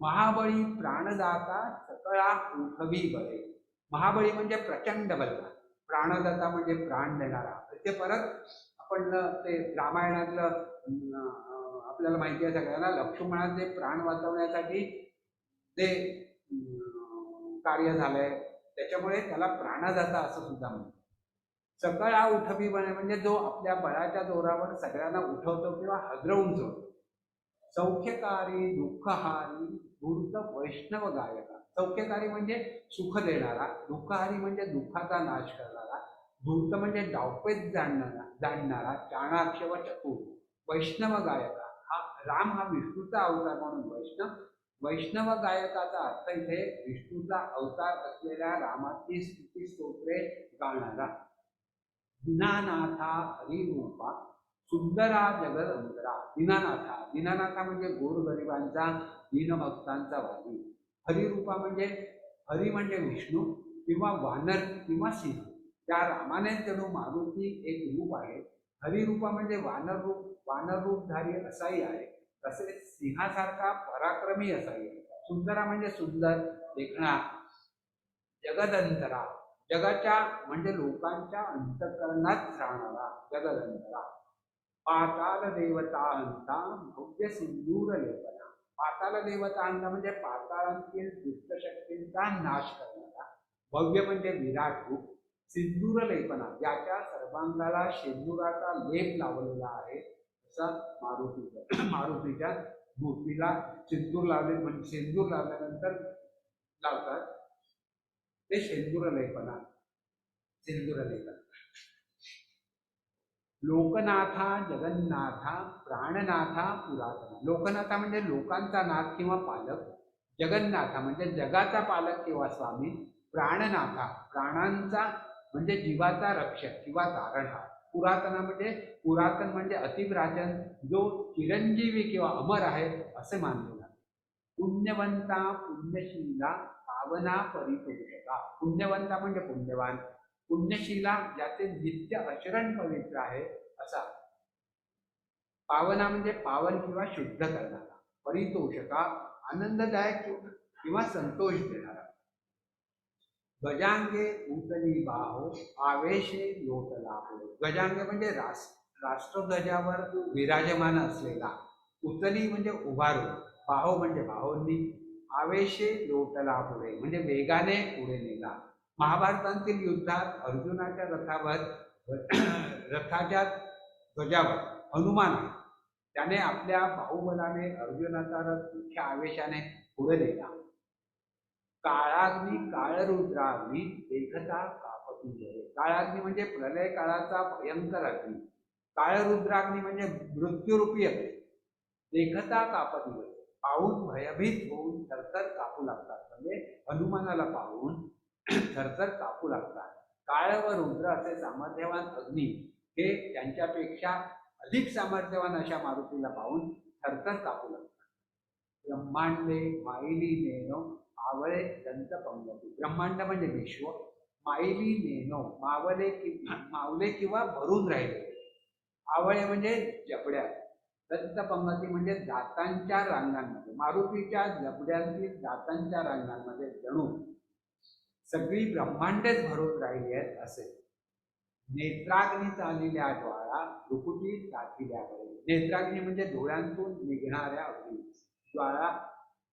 महाबळी प्राणदाता सकळा उठवी बळे. महाबळी म्हणजे प्रचंड बलवान, प्राणदाता म्हणजे प्राण देणारा. ते परत आपण ते रामायणातलं आपल्याला माहिती आहे सगळ्यांना, लक्ष्मणाचे प्राण वाचवण्यासाठी जे कार्य झालंय त्याच्यामुळे त्याला प्राणदाता असं सुद्धा म्हणतात. सकळा उठवी बळे म्हणजे जो आपल्या बळाच्या जोरावर सगळ्यांना उठवतो किंवा हजरवून सोडतो. सौख्यकारी, दुःखहारी, धूर्त वैष्णव गायका. सौख्यकारी म्हणजे सुख देणारा, दुःखहारी म्हणजे दुःखाचा नाश करणारा, धूर्त म्हणजे डावपेच जाणणारा, चाणाक्ष व चतुर. वैष्णव गायका हा राम हा विष्णूचा अवतार म्हणून वैष्णव वैष्णव गायकाचा अर्थ इथे विष्णूचा अवतार असलेल्या रामाची स्तुती स्तोत्रे गाणारा. दीनानाथा हरिरूपा सुंदरा जगदंतरा. दीनानाथा म्हणजे गोरगरिबांचा, दीनभक्तांचा वादी. हरिरूपा म्हणजे हरी म्हणजे विष्णू किंवा वानर किंवा सिंह. त्या रामाने जणू मारुती एक रूप आहे. हरिरूपा म्हणजे वानर रूपधारी असाही आहे, तसेच सिंहासारखा पराक्रमी असाही आहे. सुंदरा म्हणजे सुंदर देखणा. जगदंतरा जगाच्या म्हणजे लोकांच्या अंतःकरणात राहणारा जगदंतरा. पाताल देवतांचा भव्य सिंदूर लेपना. पाताल देवतांचा म्हणजे पाताळांतील दुष्टशक्तींचा नाश करणारा. भव्य म्हणजे विराट रूप. सिंदूर लेपना ज्याच्या सर्वांगाला शेंदुराचा लेप लावलेला आहे, असा मारुतीच्या मूर्तीला सिंदूर लावले, म्हणजे सिंदूर लावल्यानंतर लावतात ते सिंदूर लेपना. लोकनाथा जगन्नाथा प्राणनाथा पुरातना. लोकनाथा म्हणजे लोकांचा नाथ किंवा पालक. जगन्नाथा म्हणजे जगाचा पालक किंवा स्वामी. प्राणनाथा प्राणांचा म्हणजे जीवाचा रक्षक किंवा तारणहार. पुरातन म्हणजे अतिप्राचीन, जो चिरंजीवी किंवा अमर आहे असे मानले जाते. पुण्यवंता पुण्यशीला पावना परितोषका. पुण्यवंता म्हणजे पुण्यवान. पुण्यशीला ज्याचे नित्य आचरण पवित्र आहे असा. पावना म्हणजे पावन किंवा शुद्ध करणारा. परितोषका आनंददायक किंवा संतोष देणारा. गजांगे उतली बाहो आवेशे लोटला. गजांगे म्हणजे राष्ट्रध्वजावर विराजमान असलेला. उतली म्हणजे उभारून. बाहो म्हणजे बाहोंनी. आवेशे लोटला पुढे म्हणजे वेगाने पुढे नेला. महाभारतातील युद्धात अर्जुनाच्या रथाच्या ध्वजावर हनुमान आहे. त्याने आपल्या बाहुबलाने अर्जुनाचा रथ मुख्य आवेशाने पुढे नेला. काळाग्नी काळरुद्राग्नी देखता कापती जळे. काळाग्नी म्हणजे प्रलय काळाचा भयंकर अग्नी. काळरुद्राग्नी म्हणजे मृत्यूरूपी अग्नी. देखता कापती जळे पाहून भयभीत होऊन थरथर कापू लागतात. म्हणजे हनुमानाला पाहून थरथर कापू लागतात. काळ व रुद्र असे सामर्थ्यवान अग्नी हे त्यांच्यापेक्षा अधिक सामर्थ्यवान अशा मारुतीला पाहून थरथर कापू लागतात. ब्रह्मांडे माईली नेनो आवळे दंत पंगती. ब्रह्मांड म्हणजे विश्व. माईली नेनो मावले किंवा भरून राहिले. आवळे म्हणजे जबड्या. दंत पंगती म्हणजे दातांच्या रांगांमध्ये. मारुतीच्या जबड्यांतील दातांच्या रांगांमध्ये जणू सगळी ब्रह्मांडेच भरून राहिली आहेत असे. नेत्राग्नी चाललेल्या ज्वाळा भ्रुकुटी दाखिल्या बळे. नेत्राग्नी म्हणजे डोळ्यांतून निघणाऱ्या अग्नी. ज्वाळा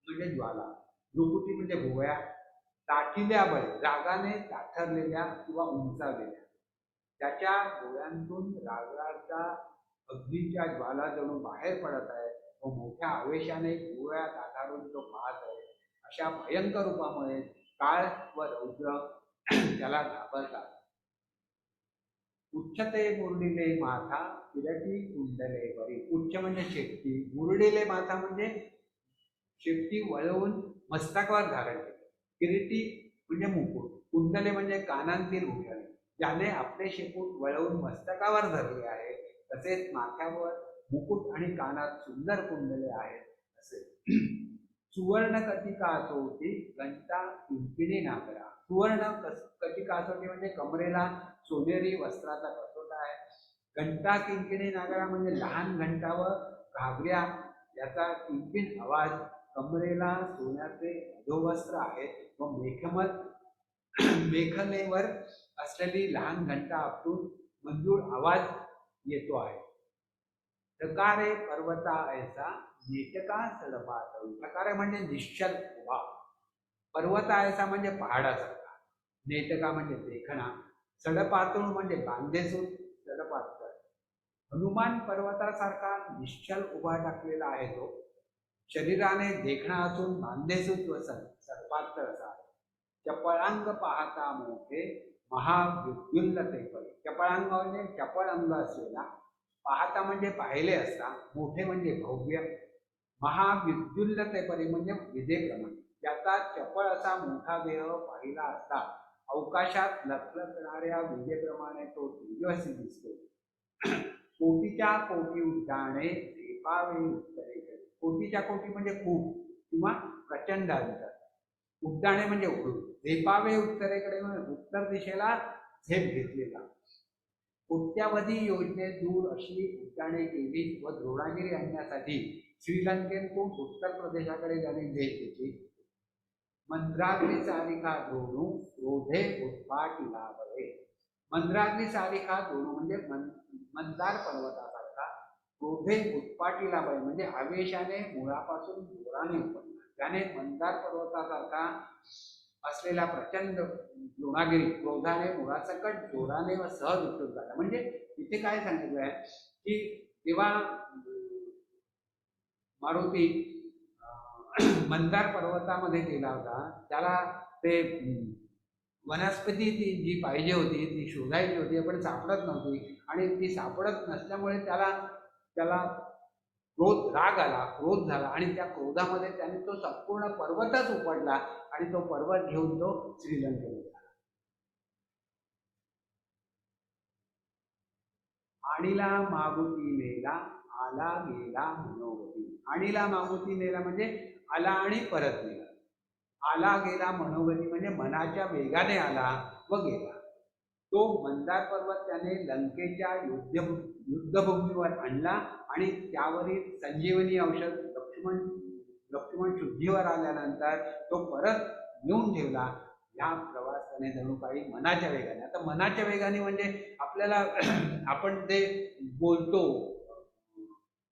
म्हणजे ज्वाला. भ्रुकुटी म्हणजे भुवया. दाखिल्या बळे रागाने ताठरलेल्या किंवा उंचावलेल्या. त्याच्या डोळ्यांतून रागाच्या अग्नीच्या ज्वाला जणू बाहेर पडत आहे व मोठ्या आवेशाने भुवया ताठारून तो पाहत आहे. अशा भयंकर रूपामुळे काळ व रौद्र त्याला घाबरतात. उच्चते मुरडिले माथा किरटी कुंडले वरी. उच्च म्हणजे शेपटी. मुरडिले माथा म्हणजे शेपटी वळवून मस्तकावर धारण केले. किरीटी म्हणजे मुकुट. कुंडले म्हणजे कानांतील भूषणे. ज्याने आपले शेपूट वळवून मस्तकावर धरले आहे, तसेच माथ्यावर मुकुट आणि कानात सुंदर कुंडले आहेत असे. सुवर्ण कटिका असोटी घंटा किंकिणी नागरा. सुवर्ण कटिका असोटी म्हणजे कमरेला सोनेरी वस्त्राचा कसोटा आहे. घंटा किंकिणी नागरा म्हणजे लहान घंटा व घागऱ्या याचा किंकिण आवाज. कमरेला सोन्याचे अधोवस्त्र आहे व मेखलेवर असलेली लहान घंटा आपटून मंजूळ आवाज येतो आहे. ठकारे पर्वता ऐसा नेटका सडपातळी. ठकारे म्हणजे निश्चल उभा. पर्वता ऐसा म्हणजे पहाडासारखा. नेटका म्हणजे देखणा. सडपातळ म्हणजे बांधेसूद सडपातळ. हनुमान पर्वतासारखा निश्चल उभा टाकलेला आहे तो. शरीराने देखणा असून बांधेसूद व सडपातळ असा आहे. चपळांग पाहता मोठे महाविद्युल्लते परी. चपळांग म्हणजे चपळ अंग असलेला. पाहता म्हणजे पाहिले असता. मोठे म्हणजे भव्य. महाविद्युल्लतेपरी म्हणजे विजेप्रमाणे त्याचा चपळ असा मोठा देह पाहिला असता अवकाशात लखलखणाऱ्या विजेप्रमाणे तो तेजस्वी दिसतो. कोटीच्या कोटी उड्डाणे झेपावे उत्तरेकडे. कोटीच्या कोटी म्हणजे खूप किंवा प्रचंड अंतर. उड्डाणे म्हणजे उडून. झेपावे उत्तरेकडे म्हणजे उत्तर दिशेला झेप घेतलेला. कोट्यावधी योजनेत दूर अशी उड्डाणे केली व द्रोणागिरी आणण्यासाठी श्रीलंकेतून उत्तर प्रदेशाकडे जाणे झेप घेतली. मंद्राग्नी सारिका द्रोणू क्रोधे उत्पाटिला बळे. मंद्राग्नी सारिका द्रोणू म्हणजे मंदार पर्वतासारखा. क्रोधे उत्पाटिला बळे म्हणजे आवेशाने मुळापासून जोराने उपडला. त्याने मंदार पर्वतासारखा असलेला प्रचंड द्रोणागिरी क्रोधाने मुळासकट जोराने व सहज उपयोग झाला. म्हणजे इथे काय सांगितलं आहे की जेव्हा मारुती मंदार पर्वतामध्ये गेला होता, त्याला ते वनस्पती ती जी पाहिजे होती ती शोधायची होती पण सापडत नव्हती, आणि ती सापडत नसल्यामुळे त्याला राग आला, क्रोध झाला, आणि त्या क्रोधामध्ये त्याने तो संपूर्ण पर्वतच उपडला आणि तो पर्वत घेऊन तो श्रीलंकेला गेला. आणीला मागुती नेला आला गेला मनोगती. आणीला मागुती नेला म्हणजे आला आणि परत गेला. आला गेला मनोगती म्हणजे मनाच्या वेगाने आला व गेला. तो मंदार पर्वत त्याने लंकेच्या युद्धभूमीवर आणला आणि त्यावरील संजीवनी औषध लक्ष्मण शुद्धीवर आल्यानंतर तो परत नेऊन ठेवला. या प्रवास त्याने जणू काही मनाच्या वेगाने. आता मनाच्या वेगाने म्हणजे आपल्याला आपण ते बोलतो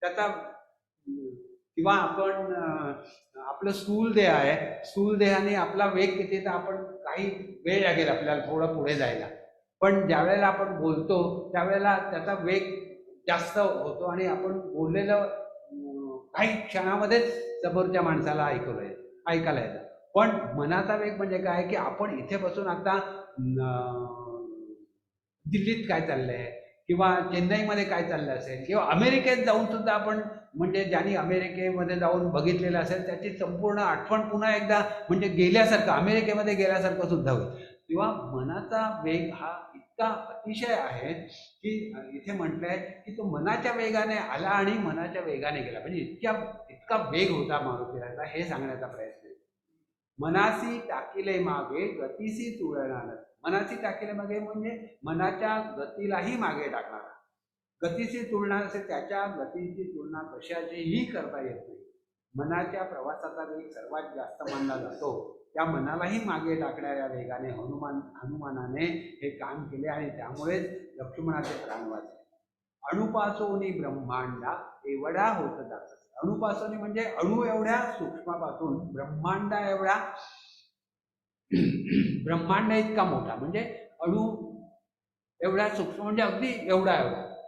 त्याचा किंवा आपण आपलं स्थूल देह आहे, स्थूल देहाने आपला वेग किती, तर आपण काही वेळ लागेल आपल्याला थोडं पुढे जायला, पण ज्या वेळेला आपण बोलतो त्यावेळेला त्याचा वेग जास्त होतो आणि आपण बोललेलं काही क्षणामध्येच समोरच्या माणसाला ऐकायला येतं. पण मनाचा वेग म्हणजे काय की आपण इथे बसून आता दिल्लीत काय चाललंय किंवा चेन्नईमध्ये काय चाललं असेल किंवा अमेरिकेत जाऊन सुद्धा आपण, म्हणजे ज्यांनी अमेरिकेमध्ये जाऊन बघितलेलं असेल त्याची संपूर्ण आठवण पुन्हा एकदा म्हणजे गेल्यासारखं, अमेरिकेमध्ये गेल्यासारखं सुद्धा होईल. किंवा मनाचा वेग हा इतका अतिशय आहे की इथे म्हटलंय की तो मनाच्या वेगाने आला आणि मनाच्या वेगाने गेला. म्हणजे इतका वेग होता मारुतीचा, हे सांगण्याचा प्रयत्न आहे. मनासी टाकिले मागे गतीसी तुळणार. मनाची टाकिले मागे म्हणजे मनाच्या गतीलाही मागे टाकणारा. गतीची तुलना असेल, त्याच्या गतीची तुलना कशाचीही करता येत नाही. मनाच्या प्रवासाचा वेग सर्वात जास्त मानला जातो. त्या मनालाही मागे टाकणाऱ्या वेगाने हनुमानाने हे काम केले आणि त्यामुळेच लक्ष्मणाचे प्राण वाचले. अणुपासोनी ब्रह्मांडा एवढा होत जात. अणुपासोनी म्हणजे अणु एवढ्या सूक्ष्मापासून ब्रह्मांडा एवढ्या, ब्रह्मांड इतका मोठा म्हणजे अणु एवढा सूक्ष्म म्हणजे अगदी एवढा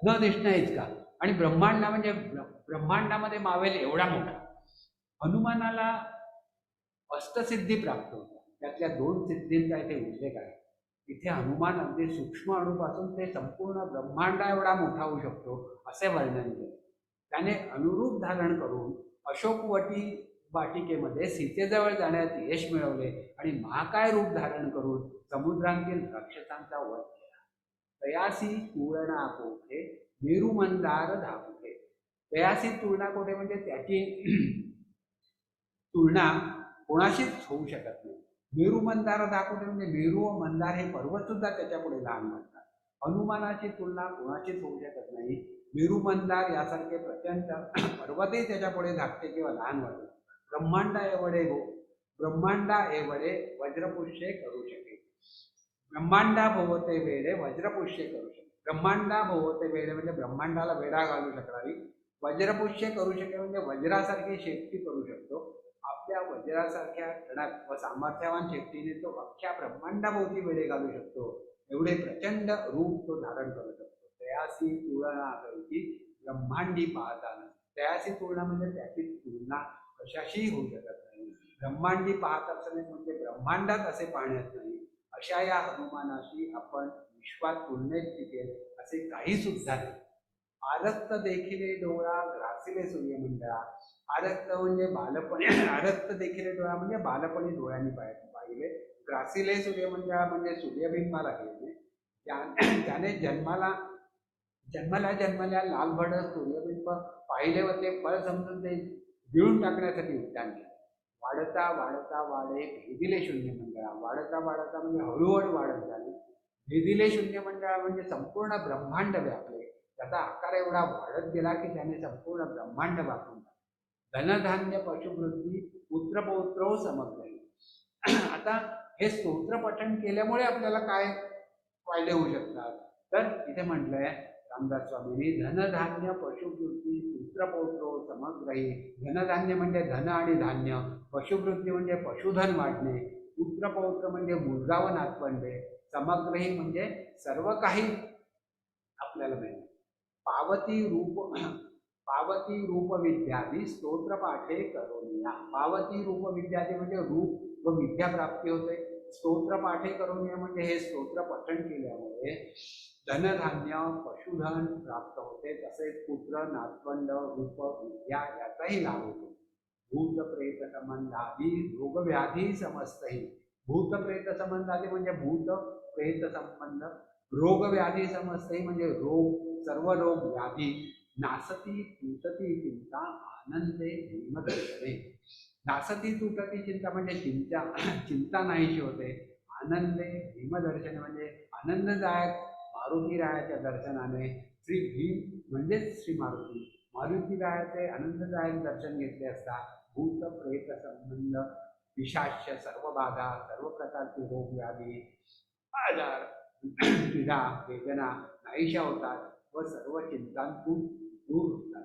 न दिसण्या इतका, आणि ब्रह्मांड म्हणजे ब्रह्मांडामध्ये मावेल एवढा मोठा. हनुमानाला अष्टसिद्धी प्राप्त होत्या. त्यातल्या 2 सिद्धींचा इथे उल्लेख आहे. इथे हनुमान अगदी सूक्ष्म अणुपासून ते संपूर्ण ब्रह्मांडा एवढा मोठा होऊ शकतो असे वर्णन केले. त्याने अनुरूप धारण करून अशोकवटी वाटिकेमध्ये सीतेजवळ जाण्यात यश मिळवले आणि महाकाय रूप धारण करून समुद्रांतील राक्षसांचा वध केला. तयासी तुळना कोठे मेरुमंदार धावते. तयासी तुळना कोठे म्हणजे त्याची तुलना कोणाशीच होऊ शकत नाही. मेरू मंदार दाखवते म्हणजे मेरू व मंदार हे पर्वत सुद्धा त्याच्या पुढे लहान वाटतात. हनुमानाची तुलना कोणाशीच होऊ शकत नाही. मेरू मंदार यासारखे प्रचंड पर्वतही त्याच्या पुढे धाकटे किंवा लहान वाटतात. ब्रह्मांडा एवढे वज्रपुष्य करू शके. ब्रह्मांडा भोवते वेळे वज्रपुष्य करू शके. ब्रह्मांडा भोवते वेळे म्हणजे ब्रह्मांडाला वेढा घालू शकणारी. वज्रपुष्य करू शके म्हणजे वज्रासारखी शेपटी करू शकतो. आपल्या वज्रासारख्या धडक व सामर्थ्यवान शेपटीने तो अख्ख्या ब्रह्मांडाभोवती वेढे घालू शकतो. एवढे प्रचंड रूप तो धारण करू शकतो. तयासी तुलना कैची ब्रह्मांडी पाहता नसते. तयासी तुलना म्हणजे त्याची तुलना कशाशी होऊ शकत नाही. ब्रह्मांडी पाहत असणे म्हणजे ब्रह्मांडात असे पाहण्यात नाही. अशा या हनुमानाशी आपण विश्वात तुलनेत टिकेल असे काही सुद्धा नाही. आरक्त देखिले डोळा ग्रासिले सूर्यमंडळा आरक्त म्हणजे बालपणी आरक्त देखील डोळा म्हणजे बालपणी डोळ्यांनी पाहिले. ग्रासिले सूर्यमंडळा म्हणजे सूर्यबिंबाला गेले. त्याने जन्मल्या लालभडक सूर्यबिंब पाहिले व ते फळ समजून ते गिळून टाकण्यासाठी उद्यान केले. वाढता वाढता वाढे भेदिले शून्य मंडळा. वाढता वाढता म्हणजे हळूहळू वाढत झाले. भेदिले शून्य मंडळा म्हणजे संपूर्ण ब्रह्मांड व्यापले. त्याचा आकार एवढा वाढत गेला की त्याने संपूर्ण ब्रह्मांड व्यापून टाकले. धनधान्य पशुवृद्धी पुत्रपौत्र समजले. आता हे स्तोत्र पठण केल्यामुळे आपल्याला काय फायदे होऊ शकतात, तर इथे म्हटलंय रामदास स्वामींनी, धनधान्य पशुवृद्धी पुत्रपौत्र समग्रही. धनधान्य म्हणजे धन आणि धान्य, पशुवृद्धी म्हणजे पशुधन वाढणे, पुत्रपौत्र म्हणजे मुलगा व नातवंडे, समग्रही म्हणजे सर्व काही आपल्याला मिळेल. पावती रूप विद्यादी स्तोत्र पाठे करोनिया. पावती रूप विद्यादी म्हणजे रूप व विद्या प्राप्ती होते. स्तोत्र पाठे करोनिया म्हणजे हे स्तोत्र पठण केल्यामुळे धनधान्य पशुधन प्राप्त होते, तसेच पुत्र नातवंड रूप विद्या याचाही लाभ होतो. भूत प्रेत संबंधादी रोगव्याधी समस्तही. भूत प्रेत संबंधादी म्हणजे भूत प्रेत संबंध, रोग व्याधी समजते म्हणजे रोग, सर्व रोग व्याधी. नासती तुटती चिंता आनंदे भीमदर्शने. नासती तुटती चिंता म्हणजे चिंता नाहीशी होते. आनंदे भीमदर्शने म्हणजे आनंददायक मारुतीरायाच्या दर्शनाने. श्री भीम म्हणजेच श्री मारुतीरायाचे आनंददायक दर्शन घेतले असता भूत प्रेत संबंध विशास्य सर्व बाधा, सर्व प्रकारचे रोग व्याधी आजार पीडा वेदना नाहीशा होतात व सर्व चिंतांतून दूर होतात.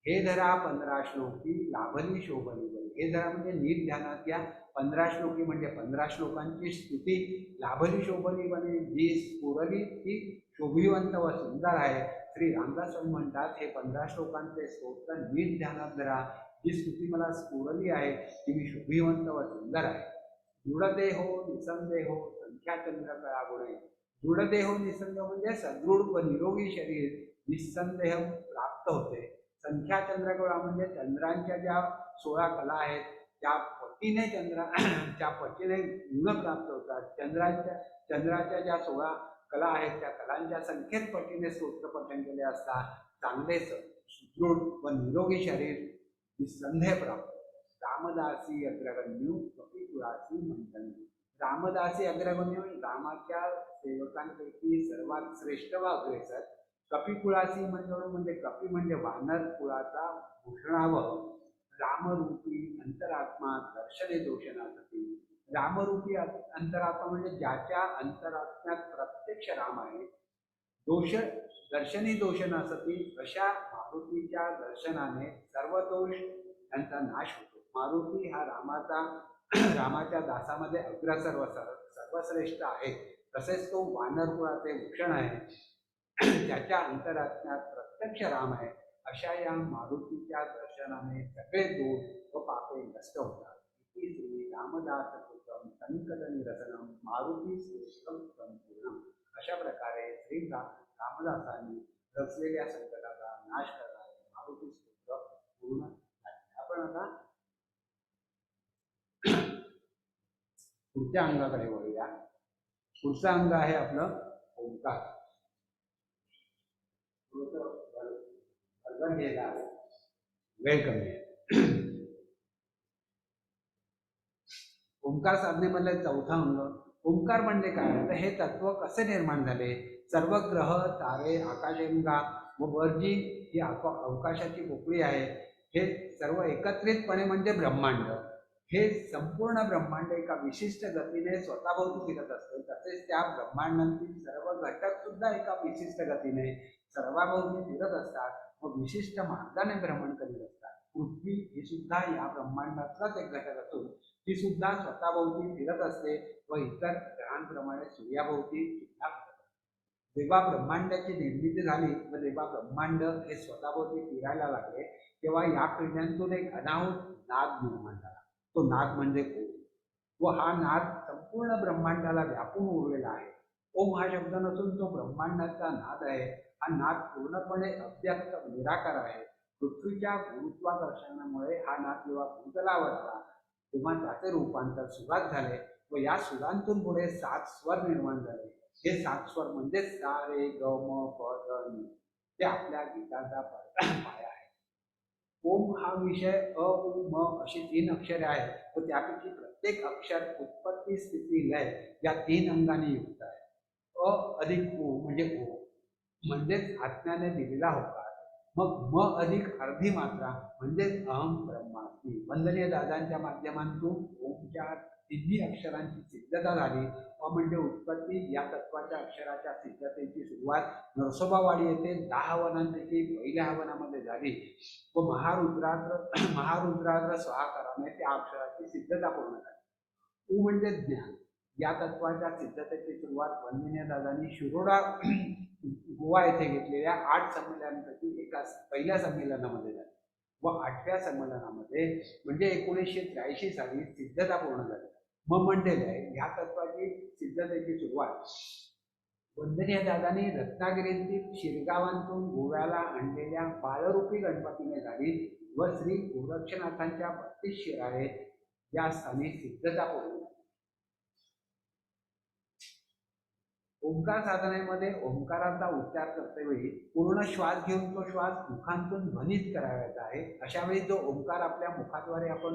हे धरा 15 श्लोकी लाभली शोभली बरी. हे धरा म्हणजे नीट ध्यानात घ्या. 15 श्लोकी म्हणजे 15 श्लोकांची स्तुती. लाभली शोभली बरी, जी स्फुरली ती शोभिवंत व सुंदर आहे. श्री रामदास स्वामी म्हणतात, हे 15 श्लोकांचे स्तोत्र नीट ध्यानात धरा. जी स्तुती मला स्फुरली आहे ती मी शोभिवंत व सुंदर आहे. दृढदेहो निसंदेहो संख्याचंद्र कळा गुणे. दृढदेहो निसंदेह म्हणजे सदृढ व निरोगी शरीर निसंदेह प्राप्त होते. संख्याचंद्र कळा म्हणजे चंद्रांच्या ज्या 16 कला आहेत त्या पटीने त्या पटीने गुण प्राप्त होतात. चंद्राच्या ज्या 16 कला आहेत त्या कलांच्या संख्येत पटीने स्तोत्र पठण केले असता चांगले सुदृढ व निरोगी शरीर निसंदेह प्राप्त. रामदासी अग्रगण्यू कपिकुळासी मंथन. रामदासी अग्रगण्य रामाच्या सेवकांपैकी सर्वात श्रेष्ठ व अग्रेसर. कपिकुळासी म्हणजे कपी म्हणजे वानर कुळाचा भूषणावह. रामरूपी अंतरात्मा दर्शने दोषणासाठी. रामरूपी अंतरात्मा म्हणजे ज्याच्या अंतरात्म्यात प्रत्यक्ष राम आहे. दर्शनी दोषणासाठी अशा मारुतीच्या दर्शनाने सर्व दोष यांचा नाश होतो. मारुती हा रामाच्या दासामध्ये अग्रसर व सर्वश्रेष्ठ आहे. तसेच तो वानर कुळाचे भूषण आहे. ज्याच्या अंतरात्म्यात प्रत्यक्ष राम आहे. अशा या मारुतीच्या दर्शनाने सगळे दोष व पापे नष्ट होतात. श्री रामदास कृतम संकट निरसनम मारुती श्रेष्ठम संपूर्णम. अशा प्रकारे श्री रामदासांनी रचलेल्या संकटाचा नाश करणारे मारुती स्तोत्र पूर्ण झाले. आपण आता पुढच्या अंगाकडे वळूया. पुढचं अंग आहे आपलं ओंकार. वेळ कमी आहे. ओंकार साधनेमधले चौथा अंग. ओंकार म्हणजे काय, तर हे तत्व कसे निर्माण झाले. सर्व ग्रह तारे आकाशगंगा व वरजी ही अवकाशाची पोकळी आहे, हे सर्व एकत्रितपणे म्हणजे ब्रह्मांड. हे संपूर्ण ब्रह्मांड एका विशिष्ट गतीने स्वतःभोवती फिरत असते. तसेच त्या ब्रह्मांडातील सर्व घटक सुद्धा एका विशिष्ट गतीने सर्वाभोवती फिरत असतात व विशिष्ट मार्गाने भ्रमण करीत असतात. पृथ्वी ही सुद्धा या ब्रह्मांडातलाच एक घटक असून ती सुद्धा स्वतःभोवती फिरत असते व इतर ग्रहांप्रमाणे सूर्याभोवती सुद्धा फिरत असते. जेव्हा ब्रह्मांडाची निर्मिती झाली व जेव्हा ब्रह्मांड हे स्वतःभोवती फिरायला लागले तेव्हा या पिढ्यांतून एक अनाहूत नाद निर्माण झाला. तो नाद म्हणजे ओम. व हा नाद संपूर्ण ब्रह्मांडाला व्यापून उरलेला आहे. ओम हा शब्द नसून तो ब्रह्मांडाचा नाद आहे. हा नाद पूर्णपणे अव्यक्त निराकार आहे. पृथ्वीच्या गुरुत्वाकर्षणामुळे हा नाद जेव्हा भूतलावरला तेव्हा त्याचे रूपांतर सुरात झाले व या सुरांतून पुढे 7 स्वर निर्माण झाले. हे 7 स्वर म्हणजेच सा रे ग म प ध नि. ते आपल्या गीताचा पाया आहे. ओम हा विषय अ उ म अशी 3 अक्षरे आहेत व त्यापैकी प्रत्येक अक्षर उत्पत्ती स्थिती लय या 3 अंगाने युक्त आहे. अ अधिक उ म्हणजे ओ म्हणजेच आत्म्याने दिलेला होकार. मग म अधिक अर्धी मात्रा म्हणजेच अहम ब्रह्मास्मी. वंदनीय दादांच्या माध्यमातून ओमच्या तिन्ही अक्षरांची सिद्धता झाली. अ म्हणजे उत्पत्ती या तत्वाच्या अक्षराच्या सिद्धतेची सुरुवात नरसोबावाडी येथे 10 हवनांपैकी पहिल्या हवनामध्ये झाली व महारुद्राद्र स्वाहाकाराने त्या अक्षराची सिद्धता पूर्ण झाली. उ म्हणजे ज्ञान या तत्वाच्या सिद्धतेची सुरुवात वंदनीय दादांनी शिरोडा गोवा येथे घेतलेल्या 8 संमेलनांपैकी एका पहिल्या संमेलनामध्ये झाली व 8व्या संमेलनामध्ये म्हणजे 1983 साली सिद्धता पूर्ण झाली. मग म्हणजे ह्या तत्वाची सिद्धतेची सुरुवात वंदनीय दादांनी रत्नागिरीतील शिरगावांतून गोव्याला आणलेल्या बाळरूपी गणपतीने झाली व श्री गोरक्षनाथांच्या 32 शिराळे या स्थानी सिद्धता पूर्ण झाली. ओंकार साधनेमध्ये ओंकाराचा उच्चार करतेवेळी पूर्ण श्वास घेऊन तो श्वास मुखांतून ध्वनित करायचा आहे. अशा वेळी जो ओंकार आपल्या मुखाद्वारे आपण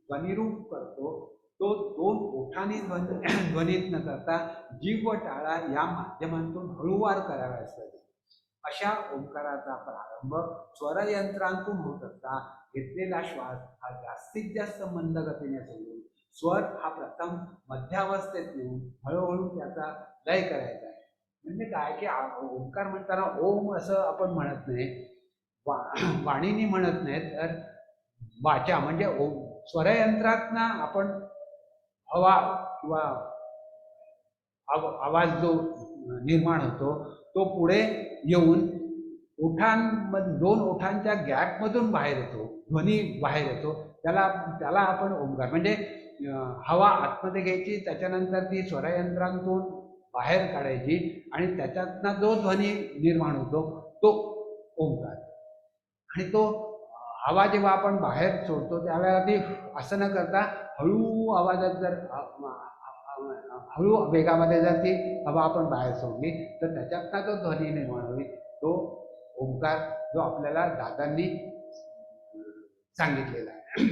ध्वनिरूप करतो तो 2 ओठांनी ध्वनित न करता जीभ व टाळा या माध्यमांतून हळूवार कराव्यास पाहिजे. अशा ओंकाराचा प्रारंभ स्वरयंत्रांतून होत असता घेतलेला श्वास हा जास्तीत जास्त मंद गतीने सोडून स्वर हा प्रथम मध्यावस्थेत नेऊन हळूहळू त्याचा लय करायचा आहे. म्हणजे काय की ओंकार म्हणताना ओम असं आपण म्हणत नाही, वाणीने म्हणत नाही, तर वाचा म्हणजे ओम स्वरयंत्रातनं आपण हवा किंवा आवाज जो निर्माण होतो तो पुढे येऊन ओठांमध्ये 2 ओठांच्या गॅपमधून बाहेर येतो, ध्वनी बाहेर येतो, त्याला आपण ओंकार म्हणजे हवा आतमध्ये घ्यायची, त्याच्यानंतर ती स्वरयंत्रांतून बाहेर काढायची आणि त्याच्यातनं जो ध्वनी निर्माण होतो तो ओंकार. आणि तो हवा जेव्हा आपण बाहेर सोडतो त्यावेळेला ती असं न करता हळू आवाजात जर हळू वेगामध्ये जर ती हवा आपण बाहेर सोडली तर त्याच्यातनं जो ध्वनी निर्माण होईल तो ओंकार जो आपल्याला दादांनी सांगितलेला आहे.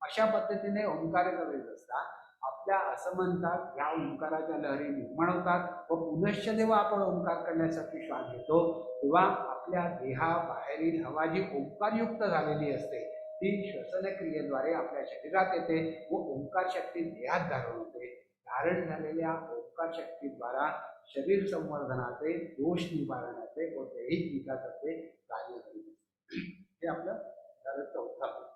अशा पद्धतीने ओंकार करत असता आपल्या असमंतात या ओंकाराच्या लहरी निर्माण होतात व पुनश्च जेव्हा आपण ओंकार करण्यासाठी श्वास घेतो तेव्हा आपल्या देहाबाहेरील हवा जी ओंकारयुक्त झालेली असते ती श्वसनक्रियेद्वारे आपल्या शरीरात येते व ओंकार शक्ती देहात धारण होते. धारण झालेल्या ओंकार शक्तीद्वारा शरीर संवर्धनाचे, दोष निवारणाचे व दैहिक विकासाचे कार्य करीत असते. हे आपलं झालं 4थं.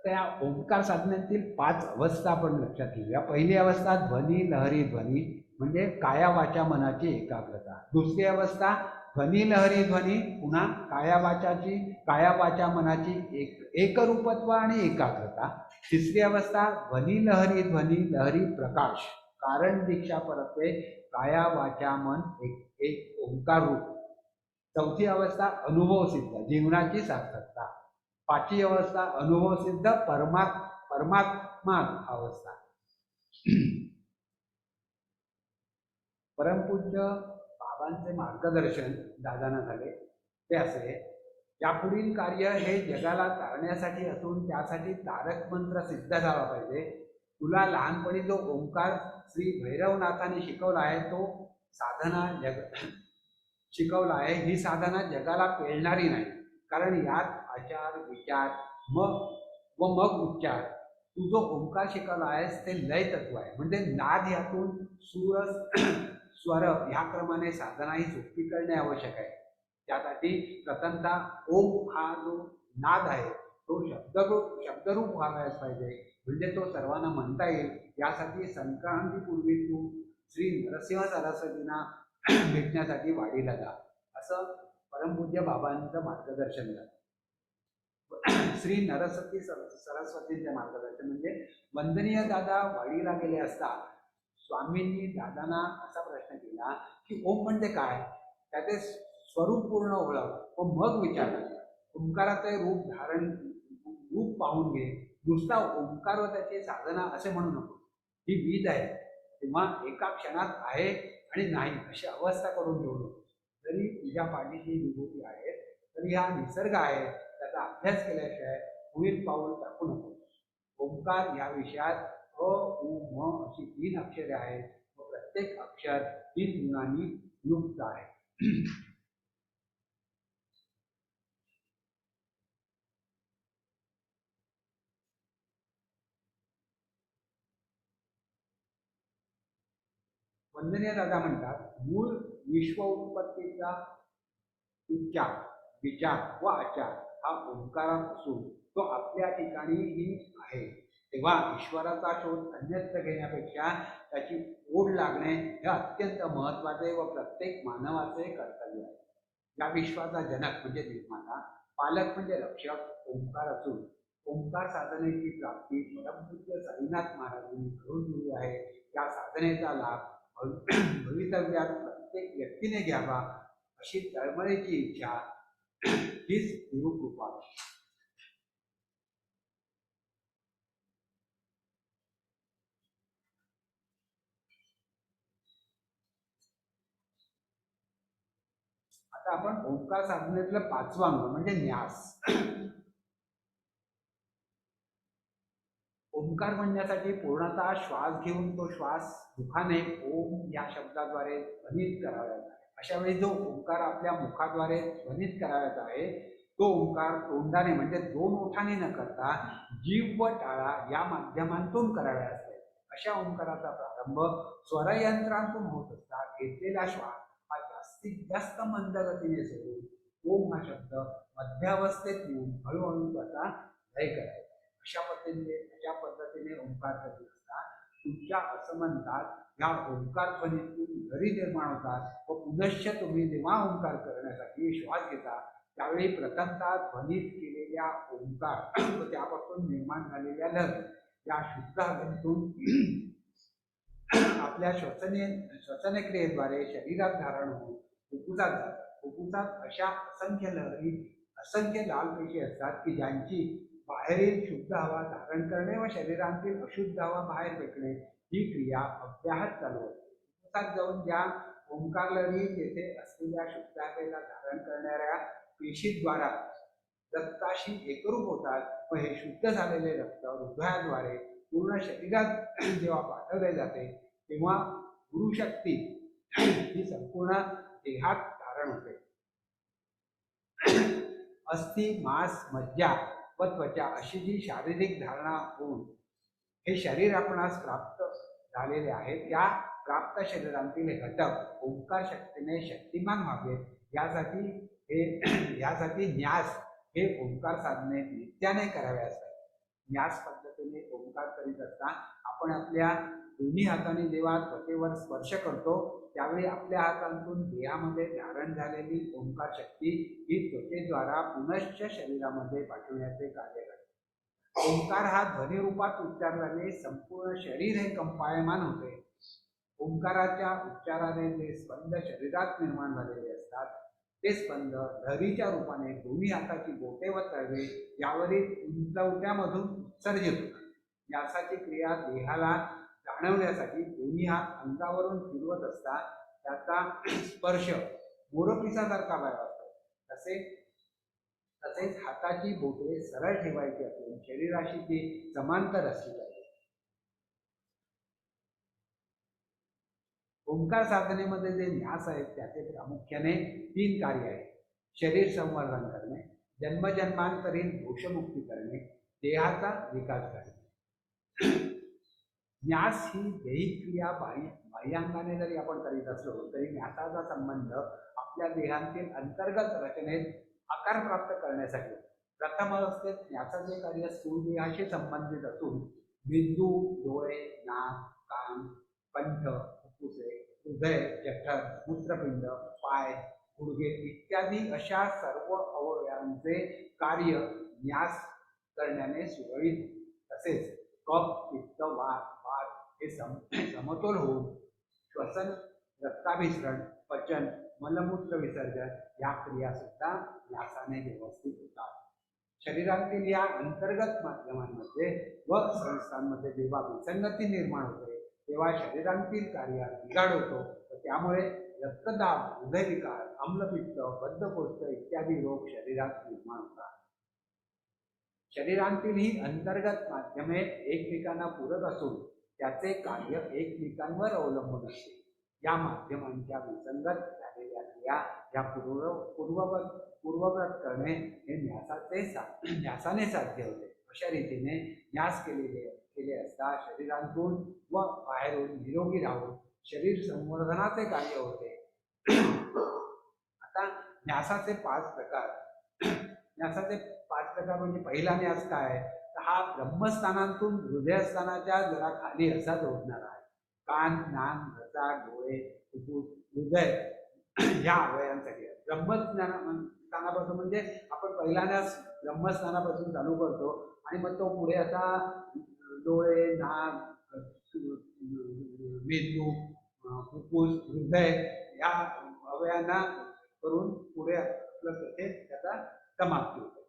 त्या ओंकार साधनेतील 5 अवस्था आपण लक्षात घेऊया. पहिली अवस्था ध्वनी लहरी ध्वनी म्हणजे काया वाचा मनाची एकाग्रता. दुसरी अवस्था ध्वनी लहरी ध्वनी पुन्हा काया वाचा मनाची एकरूपत्व आणि एकाग्रता. तिसरी अवस्था ध्वनी लहरी प्रकाश कारण दीक्षा परत्वे काया वाचा मन एक ओंकार रूप. चौथी अवस्था अनुभव सिद्ध जीवनाची सार्थकता. 5वी अवस्था अनुभव सिद्ध परमात्मा अवस्था. परमपूज्य बाबांचे मार्गदर्शन दादांना झाले ते असे, यापुढील कार्य हे जगाला तारण्यासाठी असून त्यासाठी तारक मंत्र सिद्ध झाला पाहिजे. तुला लहानपणी जो ओंकार श्री भैरवनाथाने शिकवला आहे तो साधना शिकवला आहे, ही साधना जगाला पेलणारी नाही. कारण यात आचार विचार मग उच्चार. तू जो ओंकार शिकवला आहेस ते लय तत्व आहे. म्हणजे नाद यातून सूर स्वर ह्या क्रमाने साधना ही सोपी करणे आवश्यक आहे. त्यासाठी प्रथमतः ओम हा जो नाद आहे तो शब्दरूप व्हायलाच पाहिजे, म्हणजे तो सर्वांना म्हणता येईल. यासाठी संक्रांतीपूर्वी तू श्री नरसिंह सरस्वतींना भेटण्यासाठी वाडीला जा, असं परमपूज्य बाबांचं मार्गदर्शन झालं. श्री सरस्वतींचे मार्गदर्शन म्हणजे वंदनीय दादा वाडीला गेले असता स्वामींनी दादांना असा प्रश्न केला की ओम म्हणजे काय, त्याचे स्वरूप पूर्ण ओळख व मग विचार केला. ओंकाराचे रूप पाहून घे, नुसता ओंकार व त्याची साधना असे म्हणू नको. ही वीज आहे, तेव्हा एका क्षणात आहे आणि नाही अशी अवस्था करून घेऊ नको. जरी तुझ्या पाठीशी विभूती आहे तरी हा निसर्ग आहे, त्याचा अभ्यास केल्याशिवाय पुढील पाऊल टाकू नको. ओंकार या विषयात अ उ म अशी 3 अक्षरे आहेत व प्रत्येक अक्षर 3 गुणांनी युक्त आहे. वंदनीय दादा म्हणतात, मूळ विश्व उत्पत्तीचा उच्चार, विचार व आचार हा ओंकारात असून तो आपल्या ठिकाणीही आहे. तेव्हा ईश्वराचा शोध अन्यत्र घेण्यापेक्षा त्याची ओढ लागणे हे अत्यंत महत्त्वाचे व प्रत्येक मानवाचे कर्तव्य आहे. या विश्वाचा जनक म्हणजे निर्माता, पालक म्हणजे रक्षक ओंकार असून ओंकार साधनेची प्राप्ती परमपूज्य साईनाथ महाराजांनी करून दिली आहे. या साधनेचा लाभ भवितव्यात प्रत्येक व्यक्तीने घ्यावा अशी तळमळीची इच्छा हीच गुरुकृपा. आता आपण ओंकार साधनेतलं 5वं अंग म्हणजे न्यास. ओंकार म्हणण्यासाठी पूर्णतः श्वास घेऊन तो श्वास मुखाने ओम या शब्दाद्वारे ध्वनित करायचा आहे. अशा वेळी जो ओंकार आपल्या मुखाद्वारे ध्वनित करायचा आहे तो ओंकार तोंडाने म्हणजे 2 ओठांनी न करता जीभ व टाळा या माध्यमांतून करायचा असते. अशा ओंकाराचा प्रारंभ स्वरयंत्रांतून होत असता घेतलेला श्वास हा जास्तीत जास्त मंद गतीने सोडून ओम हा शब्द मध्यावस्थेत येऊन हळूहळू त्याचा लय करायचा. अशा पद्धतीने ओंकार करत असता तुमच्या असमंतात या ओंकार ध्वनीतून लहरी निर्माण होतात व पुनश्च तुम्ही जेव्हा ओंकार करण्यासाठी श्वास घेता त्यावेळी प्रथमतः ध्वनीत केलेल्या ओंकार व त्यापासून निर्माण झालेल्या लहरी या शुद्ध हवेतून आपल्या श्वसनक्रियेद्वारे शरीरात धारण होऊन फुफ्फुसात जातात. फुफ्फुसात अशा असंख्य लहरी, असंख्य लाल पेशी असतात की ज्यांची बाहेरील शुद्ध हवा धारण करणे व शरीरातील अशुद्ध हवा बाहेर फेकणे ही क्रिया अव्याहत चालू असते. फुफ्फुसात जाऊन ज्या ओंकार लहरी तेथे असलेल्या शुद्ध हवेला धारण करणाऱ्या पेशीद्वारा रक्ताशी एकरूप होतात व हे शुद्ध झालेले रक्त हृदयाद्वारे पूर्ण शरीरात जेव्हा पाठवले जाते तेव्हा गुरुशक्ती ही संपूर्ण देहात धारण होते. अस्थि, मांस, मज्जा व त्वचा अशी जी शारीरिक धारणा होऊन हे शरीर आपणास प्राप्त झालेले आहे त्या प्राप्त शरीरातील घटक ओंकार शक्तीने शक्तिमान व्हावेत यासाठी न्यास हे ओंकार साधने नित्याने करावे असतात. न्यास पद्धतीने ओंकार करीत असता आपण आपल्या दोन्ही हाताने जेव्हा त्वचेवर स्पर्श करतो त्यावेळी आपल्या हातांतून देहामध्ये धारण झालेली ओंकार शक्ती ही त्वचेद्वारा पुनश्च शरीरामध्ये पाठवण्याचे कार्य करते. ओंकार हा ध्वनिरूपात उच्चारल्याने संपूर्ण शरीर हे कंपायमान होते. ओंकाराच्या उच्चाराने जे स्पंद शरीरात निर्माण झालेले असतात ते स्पंद लहरीच्या रूपाने दोन्ही हाताची बोटे व तळवे यावरील उंचवट्यामधून उत्सर्जित होतात. यासाठी क्रिया देहाला जाणवण्यासाठी दोन्ही हात अंगावरून फिरवत असतात. त्याचा स्पर्श मोरपिसासारखा व्हावा असतो. तसेच हाताची बोटे सरळ ठेवायची असून शरीराशी ती समांतर असली पाहिजे. ओंकार साधनेमध्ये जे न्यास आहेत त्याचे प्रामुख्याने 3 कार्य आहेत. शरीर संवर्धन करणे, जन्मजन्मांतरीन दोषमुक्ती करणे, देहाचा विकास करणे. न्यास ही दैहिक क्रिया बाह्यांगाने जरी आपण करीत असलो तरी न्यासाचा संबंध आपल्या देहातील अंतर्गत रचनेत आकार प्राप्त करण्यासाठी. प्रथम अवस्थेत न्यासाचे कार्य स्थूल देहाशी संबंधित असून बिंदू, डोळे, नाक, कान, कंठ, फुफ्फुसे हृदय, जठर, मूत्रपिंड, पाय, गुडघे इत्यादी अशा सर्व अवयवांचे कार्य न्यास करण्याने सुरळीत, तसेच कफ, पित्त, वात हे समतोल होऊन श्वसन, रक्ताभिसरण, पचन, मलमूत्र विसर्जन या क्रिया सुद्धा न्यासाने व्यवस्थित होतात. शरीरातील या अंतर्गत माध्यमांमध्ये व संस्थांमध्ये जेव्हा विसंगती निर्माण होते तेव्हा शरीरातील कार्यात बिघाड होतो व त्यामुळे रक्तदाब, हृदयविकार, आम्लपित्त, बद्धकोष्ठ इत्यादी रोग शरीरात निर्माण होतात. शरीरातील ही अंतर्गत माध्यमे एकमेकांना पूरक असून त्याचे कार्य एकमेकांवर अवलंबून असते. या माध्यमांच्या विसंगत झालेल्या क्रिया या पूर्ववत करणे हे न्यासाने साध्य होते. अशा रीतीने न्यास केले असता शरीरातून व बाहेरून निरोगी राहून शरीर संवर्धनाचे कार्य होते. आता न्यासाचे 5 प्रकार. न्यासाचे 5 प्रकार म्हणजे पहिला न्यास काय, तर हा ब्रह्मस्थानातून हृदयस्थानाच्या जरा खाली असा जोडणारा आहे. कान, नाक, घसा, डोळे, फुफ्फुस, हृदय या अवयवांसाठी आहे. ब्रह्मस्थानापासून म्हणजे आपण पहिला न्यास ब्रह्मस्थानापासून चालू करतो आणि मग तो पुढे असा डोळे, नाक, मेंदू, फुफ्फुस, हृदय या अवयवांना करून पुढे आपलं तिथे त्याचा समाप्ती होते.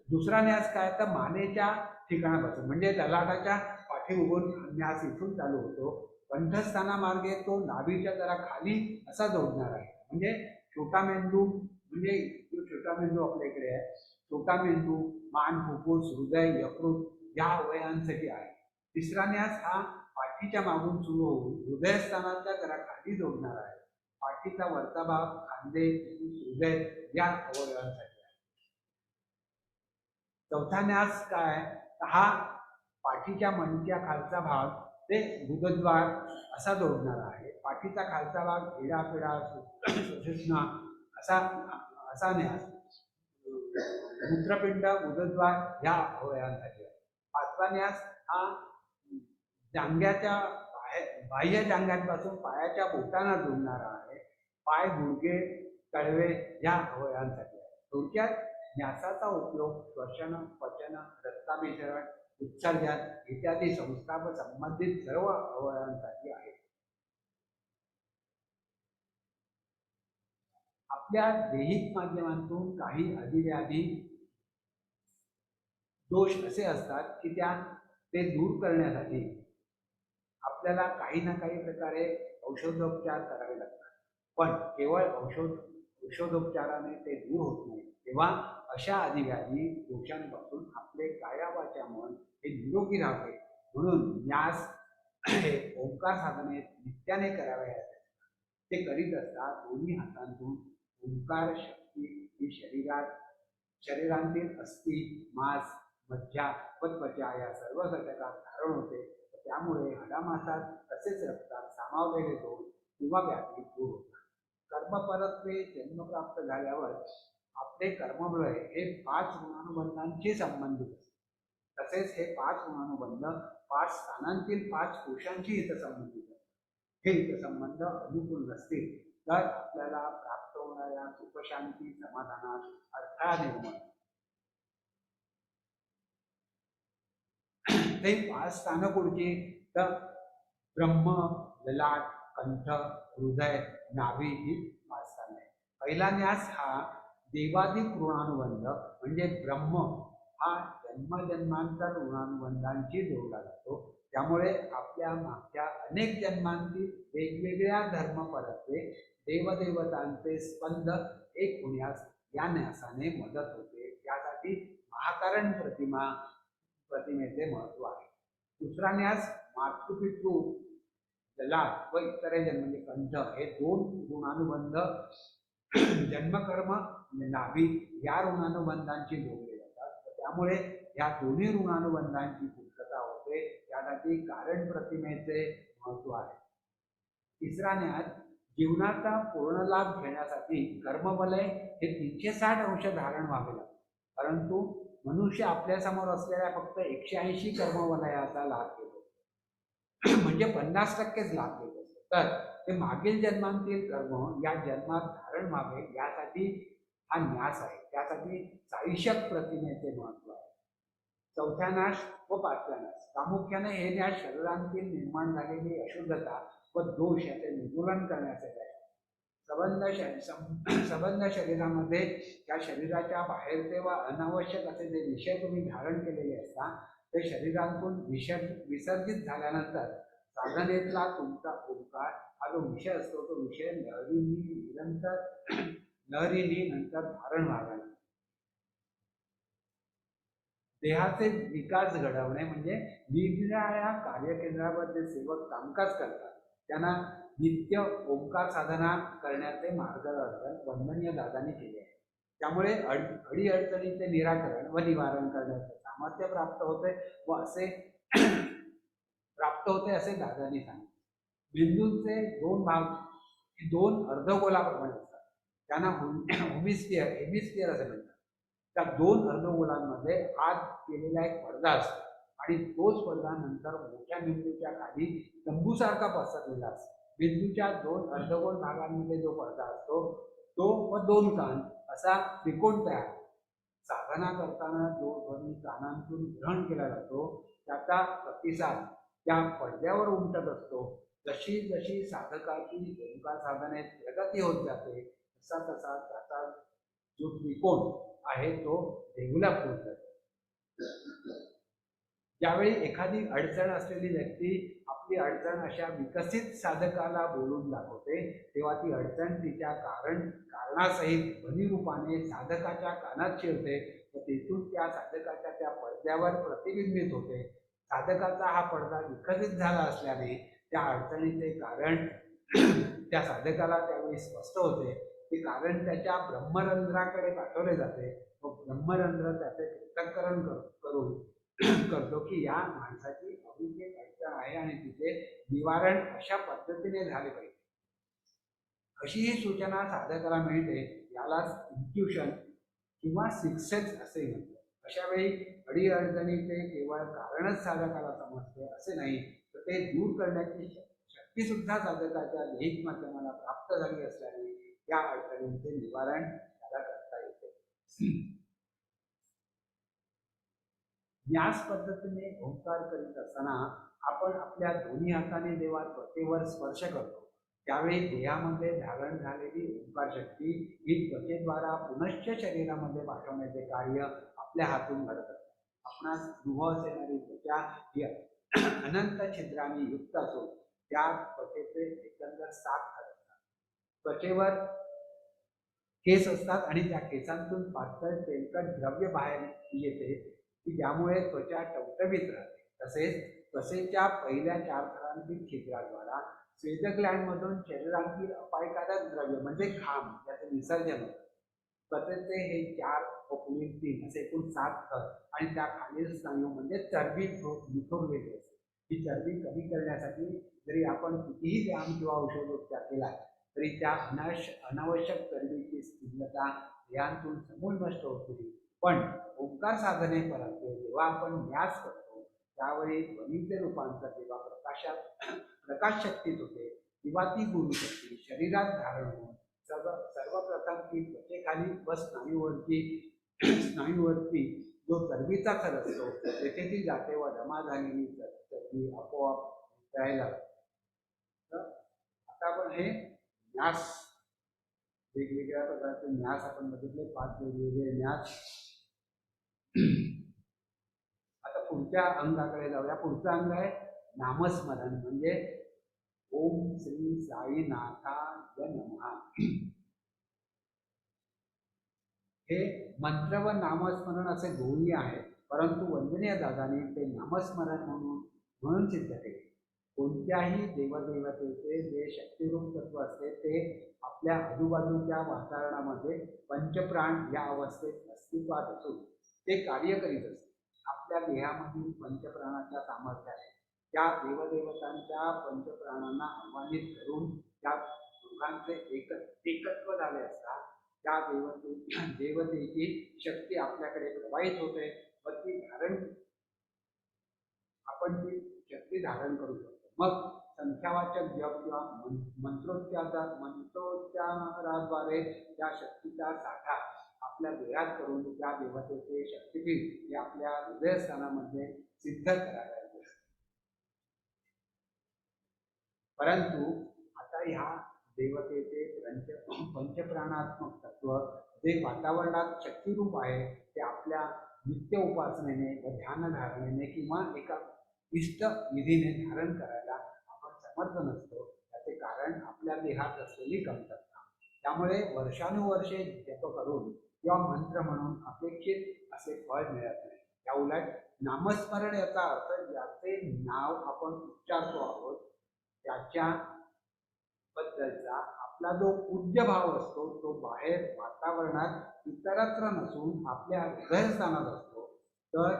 दुसरा न्यास काय, तर मानेच्या ठिकाणापासून म्हणजे ललाटाच्या पाठी उभून न्यास इथून चालू होतो. कंठस्थानामार्गे तो नाभीच्या जरा खाली असा जोडणार आहे. म्हणजे छोटा मेंदू, म्हणजे जो छोटा मेंदू आपल्या इकडे आहे, छोटा मेंदू, मान, फुफ्फुस, हृदय, यकृत या अवयवांसाठी आहे. तिसरा न्यास हा पाठीच्या मागून सुरू होऊन हृदयस्थानाच्या जरा खाली जोडणार आहे. पाठीचा वरचा भाग, खांदे, हृदय या अवयवांसाठी आहे. चौथा न्यास काय, हा पाठीच्या मणक्या खालचा भाग ते गुदद्वार असा जोडणारा आहे. पाठीचा खालचा भाग हेडापेडा, सुषुम्ना असा न्यास. मूत्रपिंड, गुदद्वार या अवयवांसाठी आहे. 5वा न्यास हा जांघ्याच्या बाह्य जांघ्यांपासून पायाच्या बोटांना जोडणारा आहे. पाय, गुडघे, तळवे या अवयवांसाठी आहे. थोडक्यात न्यासाचा उपयोग श्वसन, पचन, रक्ताभिसरण, उत्सर्जन इत्यादी संस्थाप संबंधित सर्व अवयवांसाठी आहे. आपल्या दैहिक माध्यमांतून काही अधिव्याधी दोष असे असतात की ते दूर करण्यासाठी आपल्याला काही ना काही प्रकारे औषधोपचार करावे लागतात. पण केवळ औषधोपचाराने ते दूर होत नाही. तेव्हा अशा अधिव्याधी दोषांपासून आपले काया वाचा मन हे निरोगी राहावे म्हणून न्यास हे ओंकार साधने नित्याने करावे. ते करीत असता दोन्ही हातांतून ओंकार शक्ती ही शरीरातील अस्थि, मांस, मज्जा व त्वचा या सर्व घटकात धारण होते. त्यामुळे हाडामासात तसेच रक्तात सामावलेले दोष किंवा व्याधी दूर होतात. कर्मपरत्वे जन्मप्राप्त झाल्यावर आपले कर्मबळ हे 5 ऋणानुबंधांशी संबंधित असते. तसेच हे 5 ऋणानुबंध 5 स्थानांतील 5 कोशांशी हितसंबंधित असतात. हे हितसंबंध अनुकूल नसतील तर आपल्याला प्राप्त होणाऱ्या सुखशांती समाधानात अडथळा निर्माण. ते 5 स्थानं कोणती, तर ब्रह्म, ललाट, कंठ, हृदय, नाभी ही 5 स्थाने. पहिला न्यास हा देवाधिक ऋणानुबंध म्हणजे ब्रह्म हा जन्मजन्मांतर ऋणानुबंधांशी जोडला जातो. त्यामुळे आपल्या मागच्या अनेक जन्मांतील वेगवेगळ्या धर्मपरत्वे देवदेवतांचे स्पंद एक होण्यास या न्यासाने मदत होते. त्यासाठी महाकारण प्रतिमेचे महत्व आहे. दुसरा न्यास मातृपितृ, ललाट व इतरेजन म्हणजे कंठ हे 2 ऋणानुबंध जन्मकर्म नाभी या ऋणानुबंधांशी जोडले जातात. त्यामुळे या दोन्ही ऋणानुबंधांची पूर्तता होते. त्यासाठी कारण प्रतिमेचे महत्व आहे. तिसरा न्यास जीवनाचा पूर्ण लाभ घेण्यासाठी कर्मबलय हे 360 अंश धारण व्हावे लागते. परंतु मनुष्य आपल्यासमोर असलेल्या फक्त 180 कर्मवलयाचा लाभ घेतो म्हणजे 50%च लाभ घेत असतो. तर ते मागील जन्मांतील कर्म या जन्मात धारण व्हावे यासाठी हा न्यास आहे. त्यासाठी साईशक प्रतिमेचे महत्व आहे. चौथ्या नाश व पाचव्या नाश. प्रामुख्याने हे न्यास शरीरांतील निर्माण झालेली अशुद्धता व दोष याचे निर्मूलन करण्यासाठी आहे. सबंध शरीरामध्ये त्या शरीराच्या बाहेरचे व अनावश्यक असे जे विषय तुम्ही धारण केलेले असतात ते शरीरातून विसर्जित झाल्यानंतर साधनेतला तुमचा ओंकार हा जो विषय असतो तो विषय लहरीनी नंतर धारण व्हावा. देहाचे विकास घडवणे म्हणजे निरनिराळ्या कार्यकेंद्रावर जे सेवक कामकाज करतात त्यांना नित्य ओंकार साधना करण्याचे मार्गदर्शन वंदनीय दादांनी केले आहे. त्यामुळे अडीअडचणींचे निराकरण व निवारण करण्याचे सामर्थ्य प्राप्त होते व असे दादांनी सांगितले. बिंदूंचे दोन भाग दोन अर्धगोलाप्रमाणे असतात. त्यांना हेमिस्फिअर असे म्हणतात. त्या दोन अर्धगोलांमध्ये आत केलेला एक पडदा असतो आणि तोच पडदा नंतर मोठ्या बिंदूच्या खाली तंबूसारखा पसरलेला असतो. बिंदूच्या दोन अर्धगोल भागांमध्ये जो पडदा असतो तो व दोन कान असा त्रिकोण तयार. साधना करताना जो ध्वनी कानांतून ग्रहण केला जातो त्याचा प्रतिसाद त्या पडद्यावर उमटत असतो. जशी जशी साधकाची ओंकार साधनेत प्रगती होत जाते तसा तसा त्याचा जो त्रिकोण आहे तो डेव्हलप होत जातो. ज्यावेळी एखादी अडचण असलेली व्यक्ती आपली अडचण अशा विकसित साधकाला बोलून दाखवते तेव्हा ती अडचण तिच्या कारणासहित ध्वनिरूपाने साधकाच्या कानात शिरते व तेथून त्या साधकाच्या त्या पडद्यावर प्रतिबिंबित होते. साधकाचा हा पडदा विकसित झाला असल्याने त्या अडचणीचे कारण त्या साधकाला त्यावेळी स्पष्ट होते. ते कारण त्याच्या ब्रह्मरंध्राकडे पाठवले जाते व ब्रह्मरंध्र त्याचे पृथक्करण करतो की या माणसाची अविवेक अडचण आहे आणि तिचे निवारण अशा पद्धतीने झाले पाहिजे. अशी ही सूचना साधकाला मिळते. यालाच इंट्युशन किंवा सिक्स सेन्स असे म्हणतात. अशा वेळी अडीअडचणीचे केवळ कारणच साधकाला समजते असे नाही तर ते दूर करण्याची शक्ती सुद्धा साधकाच्या दैहिक माध्यमाला प्राप्त झाली असल्याने या अडचणींचे निवारण त्याला करता येते. न्यास पद्धतीने ओंकार करीत असताना आपण आपल्या दोन्ही हाताने जेव्हा त्वचेवर स्पर्श करतो त्यावेळी देहामध्ये धारण झालेली ओंकार शक्ती ही त्वचेद्वारा पुनश्च शरीरामध्ये पाठवण्याचे कार्य आपल्या हातून घडत असते. आपणास दुभस येणारी त्वचा ही अनंत छिद्रांनी युक्त असून त्या त्वचेचे एकंदर 7 थर असतात. त्वचेवर केस असतात आणि त्या केसांतून पातळ तेलकट द्रव्य बाहेर येते की ज्यामुळे त्वचा टवटवीत राहते. तसेच त्वचेच्या पहिल्या 4 थरांतील छिद्राद्वारा स्वेदग्लँडमधून शरीरातील अपायकारक द्रव्य म्हणजे घाम याचे विसर्जन होते. त्वचेचे हे 4 व पुढील 3 असे एकूण 7 थर आणि त्या खालील स्नायू म्हणजे चरबी विखुरलेली असते. ही चरबी कमी करण्यासाठी जरी आपण कितीही व्यायाम किंवा औषधोपचार केला तरी त्या अनावश्यक चरबीची स्थिरता ध्यानातून समूळ नष्ट होत नाही. पण ओंकार साधनेपर्यंत जेव्हा आपण न्यास करतो त्यावेळी ध्वनीचे रूपांतर जेव्हा प्रकाश शक्तीत होते किंवा ती गुरुशक्ती शरीरात धारण होऊन सर्वप्रथम ती त्वचेखाली व स्नायूवरती जो चरबीचा थर असतो तेथे ती जाते व जमा झालेली चरबी आपोआप जायला लागते. आता आपण हे न्यास वेगवेगळ्या प्रकारचे न्यास आपण बघितले 5 वेगवेगळे न्यास. आता पुढच्या अंगाकडे जाऊया. पुढचं अंग आहे नामस्मरण म्हणजे ओम श्री साईनाथाय नमः. हे मंत्र व नामस्मरण असे दोन्ही आहे परंतु वंदनीय दादांनी ते नामस्मरण म्हणून सिद्ध केले. कोणत्याही देवदेवतेचे जे शक्तिरूप तत्व असते ते आपल्या आजूबाजूच्या वातावरणामध्ये पंचप्राण या अवस्थेत अस्तित्वात असून ते कार्य करीत असते. आपल्या देहामधील पंचप्राणाच्या सामर्थ्याने त्या देवदेवतांच्या पंचप्राणांना आव्हानित करून त्या दोघांचे एकत्व झाले असता त्या देवतेची शक्ती आपल्याकडे प्रवाहित होते व ती आपण ती शक्ती धारण करू शकतो. मग संख्यावाचक जप किंवा मंत्रोच्चाराद्वारे त्या शक्तीचा साठा आपल्या देहात करून त्या देवतेचे शक्तिपीठ हे आपल्या हृदयस्थानामध्ये सिद्ध करायला येते. परंतु आता ह्या देवतेचे पंचप्राणात्मक तत्व जे वातावरणात शक्तिरूप आहे ते आपल्या नित्य उपासनेने व ध्यानधारणेने किंवा एका इष्ट विधीने धारण करायला आपण समर्थ नसतो. त्याचे कारण आपल्या देहात असलेली कमतरता. त्यामुळे वर्षानुवर्षे जप करून किंवा मंत्र म्हणून अपेक्षित असे फळ मिळत नाही. त्या उलट नामस्मरण याचा अर्थ ज्याचे नाव आपण उच्चारतो आहोत त्याच्या बद्दलचा आपला जो पूज्य भाव असतो तो बाहेर वातावरणात इतरत्र नसून आपल्या हृदयस्थानात असतो. तर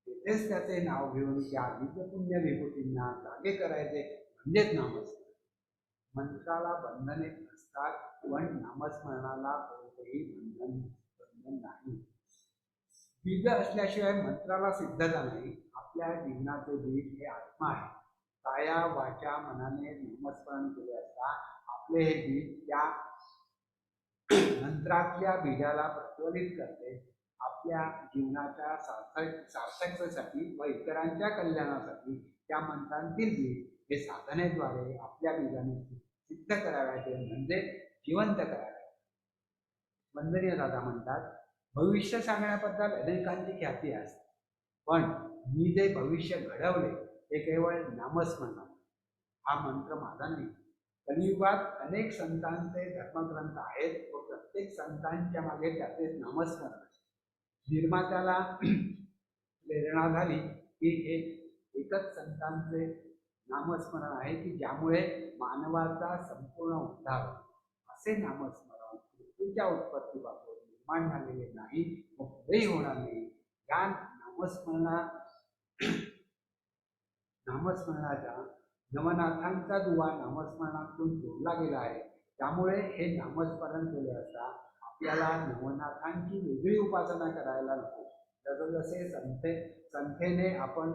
तिथेच त्याचे नाव घेऊन त्या नित्यपुण्य विभूतींना जागे करायचे म्हणजेच नामस्मरण. मंत्राला बंधने असतात पण नामस्मरणाला कोणतेही बंधन नाही. बीज असल्याशिवाय मंत्राला सिद्धता नाही. आपल्या जीवनाचे बीज हे आत्मा आहे. काया वाचा मनाने नामस्मरण केले असता आपले हे बीज त्या मंत्रातल्या बीजाला प्रज्वलित करते. आपल्या जीवनाच्या सार्थकतेसाठी व इतरांच्या कल्याणासाठी त्या मंत्रांतील बीज हे साधनेद्वारे आपल्या बीजाने सिद्ध कराव्याचे म्हणजे जिवंत करावे. वंदनीय दादा म्हणतात, भविष्य सांगण्याबद्दल अनेकांची ख्याती असते पण मी जे भविष्य घडवले ते केवळ नामस्मरण. हा मंत्र माझा नाही. कलियुगात अनेक संतांचे धर्मग्रंथ आहेत व प्रत्येक संतांच्या मागे त्याचे नामस्मरण आहे. निर्मात्याला प्रेरणा झाली की हे एकच संतांचे नामस्मरण आहे की ज्यामुळे मानवाचा संपूर्ण उद्धार असे नामस्मरण पृथ्वीच्या उत्पत्तीपासून निर्माण झालेले नाही व पुढेही होणार नाही. या नामस्मरणाच्या नवनाथांचा दुवा नामस्मरणातून जोडला गेला आहे. त्यामुळे हे नामस्मरण केले असता आपल्याला नवनाथांची वेगळी उपासना करायला नको. जसजसे संथेने आपण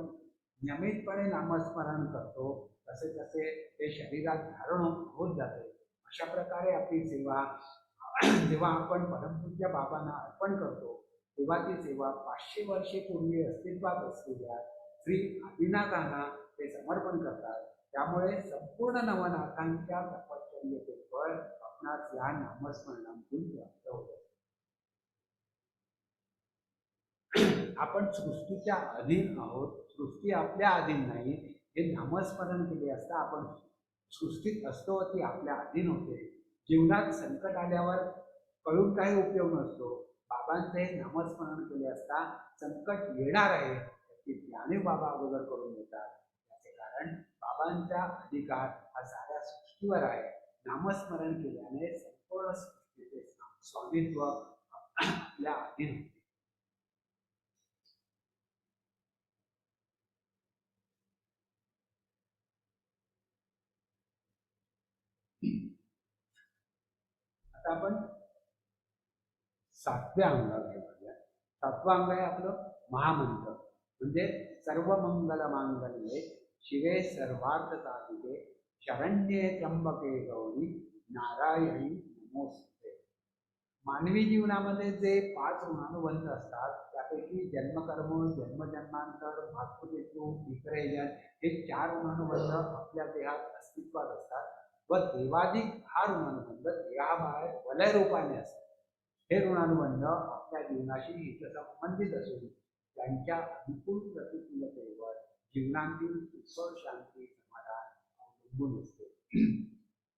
नियमितपणे नामस्मरण करतो तसे तसे ते शरीरात धारण होत जाते. अशा प्रकारे आपली सेवा जेव्हा आपण परमपूज्य बाबांना अर्पण करतो तेव्हा ती सेवा 500 वर्षे पूर्वी अस्तित्वात असलेल्या श्री आदिनाथांना ते समर्पण करतात. त्यामुळे संपूर्ण नवनाथांच्या तपश्चर्येचे फळ आपणास या नामस्मरणातून प्राप्त होते. आपण सृष्टीच्या अधीन आहोत. सृष्टी आपल्या अधीन नाही. हे नामस्मरण केले असता आपण सृष्टीत असतो ती आपल्या अधीन होते. जीवनात संकट आल्यावर कळून काही उपयोग नसतो. बाबांचे नामस्मरण केले असता संकट येणार आहे त्याची जाणीव बाबा अगोदर करून देतात. त्याचे कारण बाबांचा अधिकार हा साऱ्या सृष्टीवर आहे. नामस्मरण केल्याने संपूर्ण सृष्टीचे स्वामित्व आपल्या अधीन होते. आता आपण 7व्या अंगाकडे बघूया. 7वं अंग आहे आपलं महामंत्र म्हणजे सर्व मंगल मांगल्ये शिवे सर्वार्थ साधिके शरण्ये त्र्यंबके गौरी नारायणी नमोस्तुते. मानवी जीवनामध्ये जे 5 ऋणानुबंध असतात त्यापैकी जन्मकर्म, जन्मजन्मांतर, मातृपितृ, विक्रयजन हे 4 ऋणानुबंध आपल्या देहात अस्तित्वात असतात व देवाधिक हा ऋणानुबंध देहाबाहेर वलय रूपाने असतात. हे ऋणानुबंध आपल्या जीवनाशी हितसंबंधित असून त्यांच्या अनुकूल प्रतिकूलतेवर जीवनातील सुख, शांती, समाधान अवलंबून असते.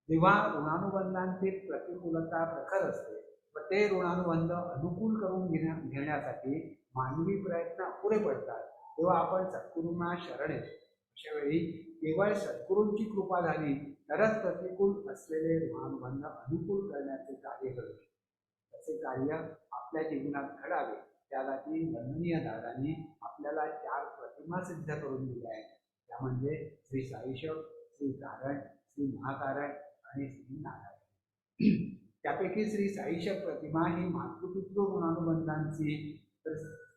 जेव्हा ऋणानुबंधांतील प्रतिकूलता प्रखर असते व ते ऋणानुबंध अनुकूल करून घेण्यासाठी मानवी प्रयत्न अपुरे पडतात तेव्हा आपण सद्गुरूंना शरण येतो. अशा वेळी केवळ सद्गुरूंची कृपा झाली तरच प्रतिकूल असलेले ऋणानुबंध अनुकूल करण्याचे कार्य करते. असे कार्य आपल्या जीवनात घडावे त्यासाठी वंदनीय दादांनी आपल्याला 4 प्रतिमा सिद्ध करून दिल्या आहेत. त्या म्हणजे श्री साईशव, श्री कारण, श्री महाकारण आणि श्री नारायण. त्यापैकी श्री साईशव प्रतिमा ही मातृपितृ ऋणानुबंधांची, तर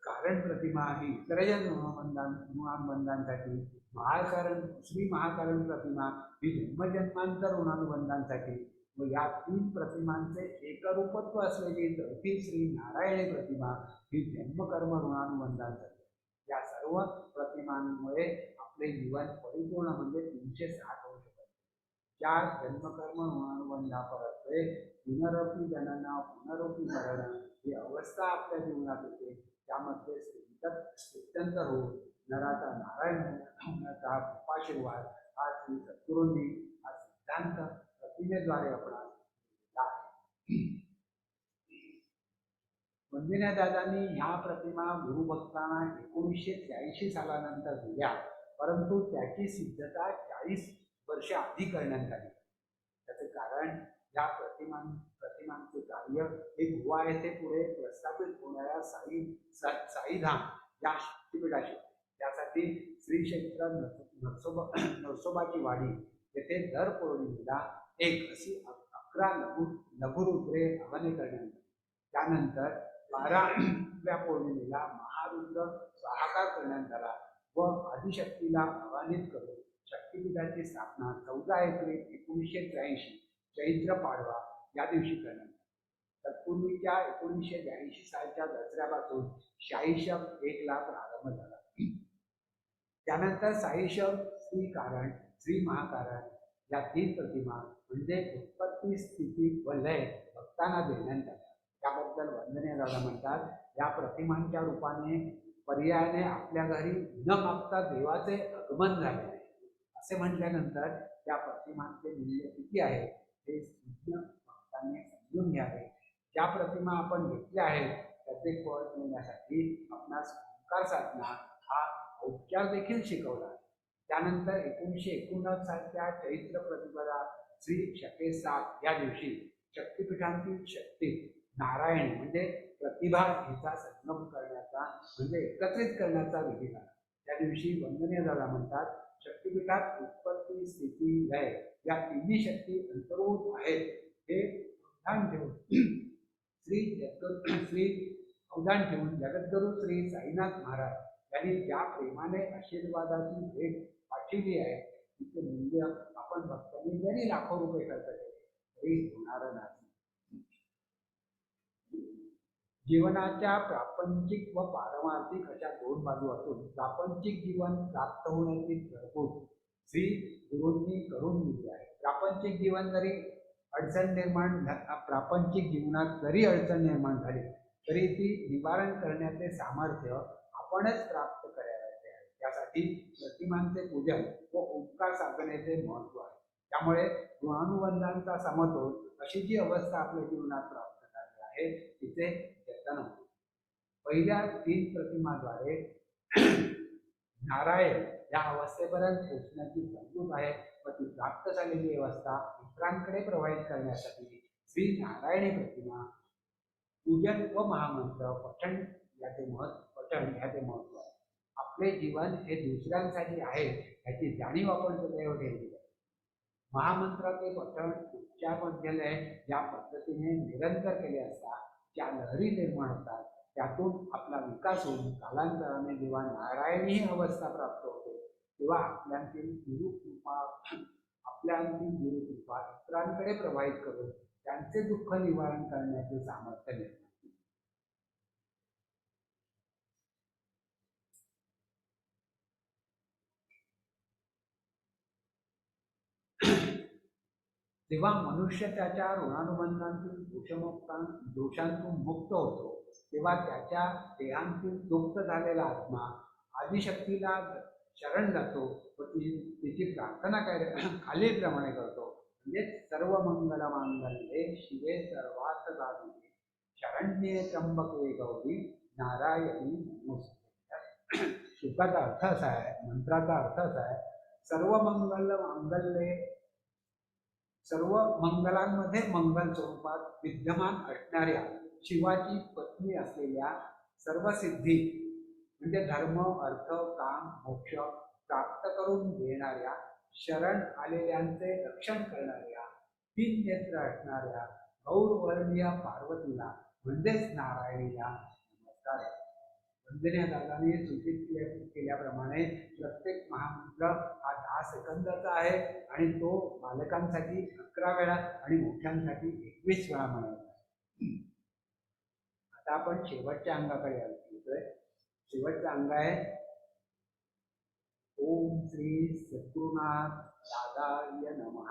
कारण प्रतिमा ही इतरजन ऋणानुबंधांसाठी महाकारण श्री महाकारण प्रतिमा ही जन्मजन्मांतर ऋणानुबंधांसाठी व या 3 प्रतिमांचे एकरूपत्व असलेली चौथी श्री नारायणी प्रतिमा ही जन्मकर्म ऋणानुबंधांसाठी. या सर्व प्रतिमांमुळे आपले जीवन परिपूर्ण म्हणजे 360 होऊ शकते. ज्या जन्मकर्म ऋणानुबंधापरत्वे पुनरपी जनन पुनरपी मरण ही अवस्था आपल्या जीवनात येते, त्यामध्ये स्थित्यंतर होऊन नराचा नारायण होण्याचा हा कृपाशीर्वाद हा श्री सद्गुरूंनी हा सिद्धांत प्रतिमेद्वारे आपणास दिला आहे. वंदनीय दादांनी ह्या प्रतिमा गुरुभक्तांना 1983 सालानंतर दिल्या, परंतु त्याची सिद्धता 40 वर्ष आधी करण्यात आली. त्याचे कारण या प्रतिमांचे कार्य हे गोवा येथे पुढे प्रस्थापित होणाऱ्या साईधाम या शक्तिपीठाशी. त्यासाठी श्री क्षेत्र नरसोबाची वाडी येथे दर पौर्णिमेला एक अशी 11 लघुरुद्रे हवने करण्यात आली. त्यानंतर 12व्या पौर्णिमेला महारुद्र स्वाहाकार करण्यात आला व आदिशक्तीला आवाहनित करून शक्तिपीठाची स्थापना 14 एप्रिल 1983 चैत्र पाडवा या दिवशी करण्यात आली. तत्पूर्वीच्या 1982 सालच्या दसऱ्यापासून शाहीशब 1ला प्रारंभ झाला. त्यानंतर साईशब, श्री कारण, श्री महाकारण या 3 प्रतिमा म्हणजे उत्पत्ती, स्थिती व लय भक्तांना देण्यात आल्या. त्याबद्दल वंदनीय दादा म्हणतात, या प्रतिमांच्या रूपाने पर्यायाने आपल्या घरी न मागता देवाचे आगमन झाले आहे. असे म्हटल्यानंतर या प्रतिमांचे मूल्य किती आहे हे भक्तांनी समजून घ्यावे. ज्या प्रतिमा आपण घेतल्या आहेत त्याचे फळ मिळण्यासाठी आपणास ओंकार साधना हा उपचार देखील शिकवला. त्यानंतर 1989 सालच्या चैत्र प्रतिपदा श्री शके 7 या दिवशी शक्तिपीठांतील शक्ती नारायणी म्हणजे प्रतिभा हिचा संगम करण्याचा म्हणजे एकत्रित करण्याचा विधी झाला. त्या दिवशी वंदनीय दादा म्हणतात, शक्तिपीठात उत्पत्ती, स्थिती, लय या 3 शक्ती अंतर्भूत आहेत हे अवधान ठेवून जगद्गुरु श्री साईनाथ महाराज यांनी ज्या प्रेमाने आशीर्वादाची भेट पाठवली आहे तिचे मूल्य आपण भक्तांनी जरी लाखो रुपये खर्च केले तरी होणार नाही. जीवनाच्या प्रापंचिक व पारमार्थिक अशा 2 बाजू असून प्रापंचिक जीवन प्राप्त होण्याची तरतूद श्री गुरूंनी करून दिली आहे. प्रापंचिक जीवनात जरी अडचण निर्माण झाली तरी ती निवारण करण्याचे सामर्थ्य आपणच प्राप्त करायचे आहे. त्यासाठी प्रतिमांचे पूजन व ओंकार साधनेचे महत्त्व आहे. त्यामुळे ऋणानुबंधांचा समतोल अशी जी अवस्था आपल्या जीवनात प्राप्त झाली आहे तिचे जतन होते. पहिल्या 3 प्रतिमाद्वारे नारायण या अवस्थेपर्यंत पोचण्याची समजूत आहे व ती प्राप्त झालेली अवस्था इतरांकडे प्रवाहित करण्यासाठी श्री नारायणी प्रतिमा पूजन व महामंत्र पठण याचे महत्त्व आहे. आपले जीवन हे दुसऱ्यांसाठी आहे याची जाणीव आपण सदैव ठेवली आहे. महामंत्राचे पठण उपचारमध्ये या पद्धतीने निरंतर केले असता ज्या लहरी निर्माण होतात त्यातून आपला विकास होऊन कालांतराने जेव्हा नारायणी ही अवस्था प्राप्त होते तेव्हा आपल्यातील गुरुकृपा इतरांकडे प्रवाहित करून त्यांचे दुःख निवारण करण्याचे सामर्थ्य निर्माण. जेव्हा मनुष्य त्याच्या ऋणानुबंधांतील दोषांतून मुक्त होतो तेव्हा त्याच्या देहांतील लुप्त झालेला आत्मा आदिशक्तीला शरण जातो व तिची प्रार्थना खालीलप्रमाणे करतो. म्हणजे सर्व मंगल मांगल्ये शिवे सर्वार्थ साधिके शरण्ये त्र्यंबके गौरी नारायणी नमोस्तुते. श्लोकाचा अर्थ असा आहे, मंत्राचा अर्थ असा आहे, सर्व मंगलांमध्ये मंगल स्वरूपात विद्यमान असणाऱ्या शिवाची पत्नी असलेल्या सर्व सिद्धी म्हणजे धर्म, अर्थ, काम, मोक्ष प्राप्त करून देणाऱ्या, शरण आलेल्यांचे रक्षण करणाऱ्या, 3 नेत्र असणाऱ्या गौरवर्णीय पार्वतीला म्हणजेच नारायणीला नमस्कार. वंदनीय दादाने सूचित केल्याप्रमाणे प्रत्येक महामंत्र हा 10 सेकंदाचा आहे आणि तो बालकांसाठी 11 वेळा आणि मोठ्यांसाठी 21 वेळा म्हणायचा आहे. आता आपण शेवटच्या अंगाकडे येतोय. शेवटचं अंग आहे ओम श्री सद्गुरुनाथ दादाय नमः.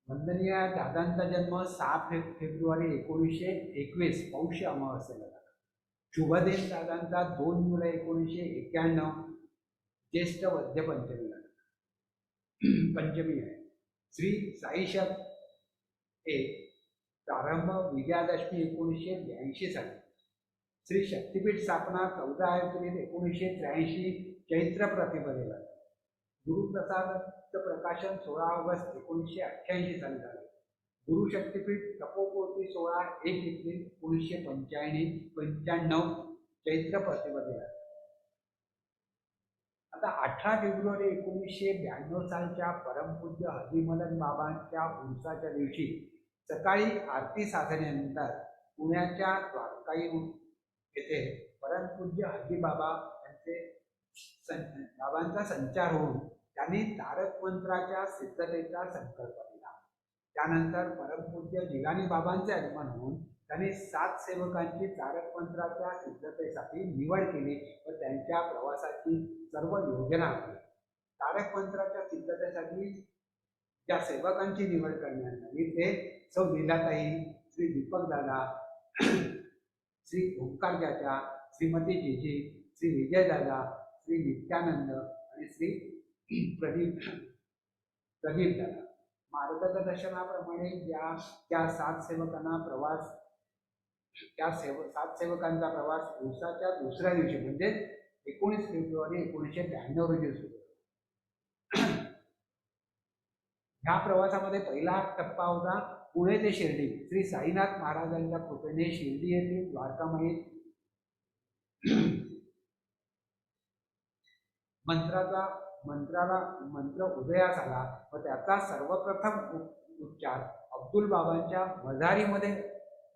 वंदनीय दादांचा जन्म 6 फेब्रुवारी 1921 पौष अमावस्येला झाला. शुभदेव दादांचा 2 जुलै 1991 ज्येष्ठ वद्य पंचमीला पंचमी आहे. श्री साईशक 1 प्रारंभ विजयादशमी 1982 साली. श्री शक्तीपीठ स्थापना 14 एप्रिल 1983 चैत्र प्रतिपदेला. गुरुप्रसादचं प्रकाशन 16 ऑगस्ट 1988 साली झाले. गुरुशक्तीपीठ तपोपूर्ती 16 1 एप्रिल 1995 चैत्र प्रतिपदेला. आता 18 फेब्रुवारी 1992 सालच्या परमपूज्य हजीमलन बाबांच्या उर्साच्या दिवशी सकाळी आरती साधनेनंतर पुण्याच्या द्वारकाई येथे परमपूज्य हजी बाबांचा संचार होऊन त्यांनी तारक मंत्राच्या सिद्धतेचा संकल्प दिला. त्यानंतर परमपूज्य जिलानी बाबांचे आगमन होऊन त्यांनी 7 सेवकांची तारक मंत्राच्या सिद्धतेसाठी निवड केली व त्यांच्या प्रवासाची सर्व योजना आखली. तारक मंत्राच्या सिद्धतेसाठी ज्या सेवकांची निवड करण्यात आली ते सौ लीलाताई, श्री दीपक दादा, श्री ओंकार चाचा, श्रीमती जीजी, श्री विजय दादा, श्री नित्यानंद आणि श्री प्रदीप दादा. मार्गदर्शनाप्रमाणे त्या 7 सेवकांचा प्रवास दिवसाच्या दुसऱ्या दिवशी म्हणजे 19 फेब्रुवारी 1992 रोजी सुरू. ह्या प्रवासामध्ये पहिला टप्पा होता पुणे ते शिर्डी. श्री साईनाथ महाराजांच्या कृपेने शिर्डी येथील द्वारकामाई मंत्र उदयास आला व त्याचा सर्वप्रथम उच्चार अब्दुल बाबांच्या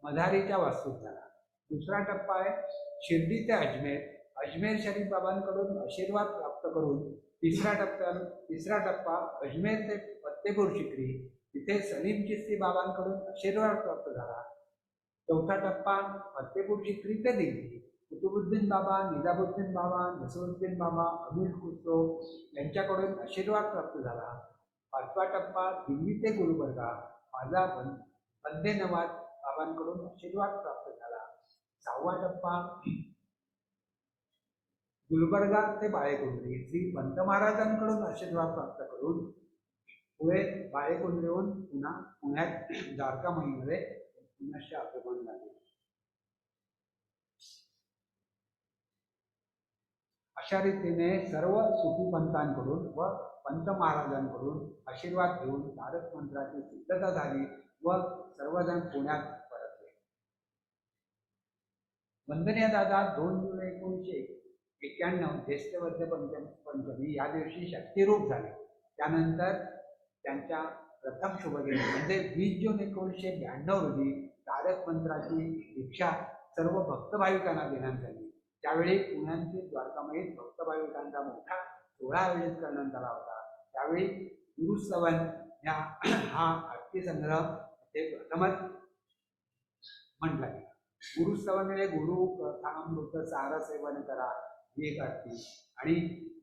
मधारीच्या वास्तूत झाला. दुसरा टप्पा आहे शिर्डी ते अजमेर शरीफ बाबांकडून आशीर्वाद प्राप्त करून तिसरा टप्पा अजमेर ते फतेपूर शिकरी, तिथे सलीम चिश्ती बाबांकडून आशीर्वाद प्राप्त झाला. चौथा टप्पा फतेपूर शिकरी ते दिल्ली, कुतुबुद्दीन बाबा, निजामुद्दीन बाबा, नसरुद्दीन बाबा, अमीर खुसरो यांच्याकडून आशीर्वाद प्राप्त झाला. पाचवा टप्पा दिल्ली ते गुलबर्गा, माझा बंदे नवाज बाबांकडून आशीर्वाद प्राप्त झाला. 6वा टप्पा गुलबर्गा ते बाळेकुंडरी, श्री पंत महाराजांकडून आशीर्वाद प्राप्त करून पुढे बाळेकुंडरीहून पुन्हा पुण्यात द्वारकामाईमध्ये पुनश्च आगमन झाले. अशा रीतीने सर्व सुफी पंतांकडून व पंत महाराजांकडून आशीर्वाद घेऊन तारक मंत्राची सिद्धता झाली व सर्वजण पुण्यात परतले. वंदनीय दादा 2 जुलै 1991 ज्येष्ठ वद्य पंचमी या दिवशी शक्तिरूप झाले. त्यानंतर त्यांच्या प्रथम शुभदिनी म्हणजे 20 जून 1992 रोजी तारक मंत्राची दीक्षा सर्व भक्तभाविकांना देण्यात आली. त्यावेळी पुण्यातील द्वारकामाईत भक्तभाविकांचा मोठा सोहळा आयोजित करण्यात आला होता. त्यावेळी गुरुस्तवन हा आरती संग्रह ते प्रथमच म्हटला गेला. गुरुस्तवन म्हणजे गुरु कथामृत सार सेवन करा ही एक आरती आणि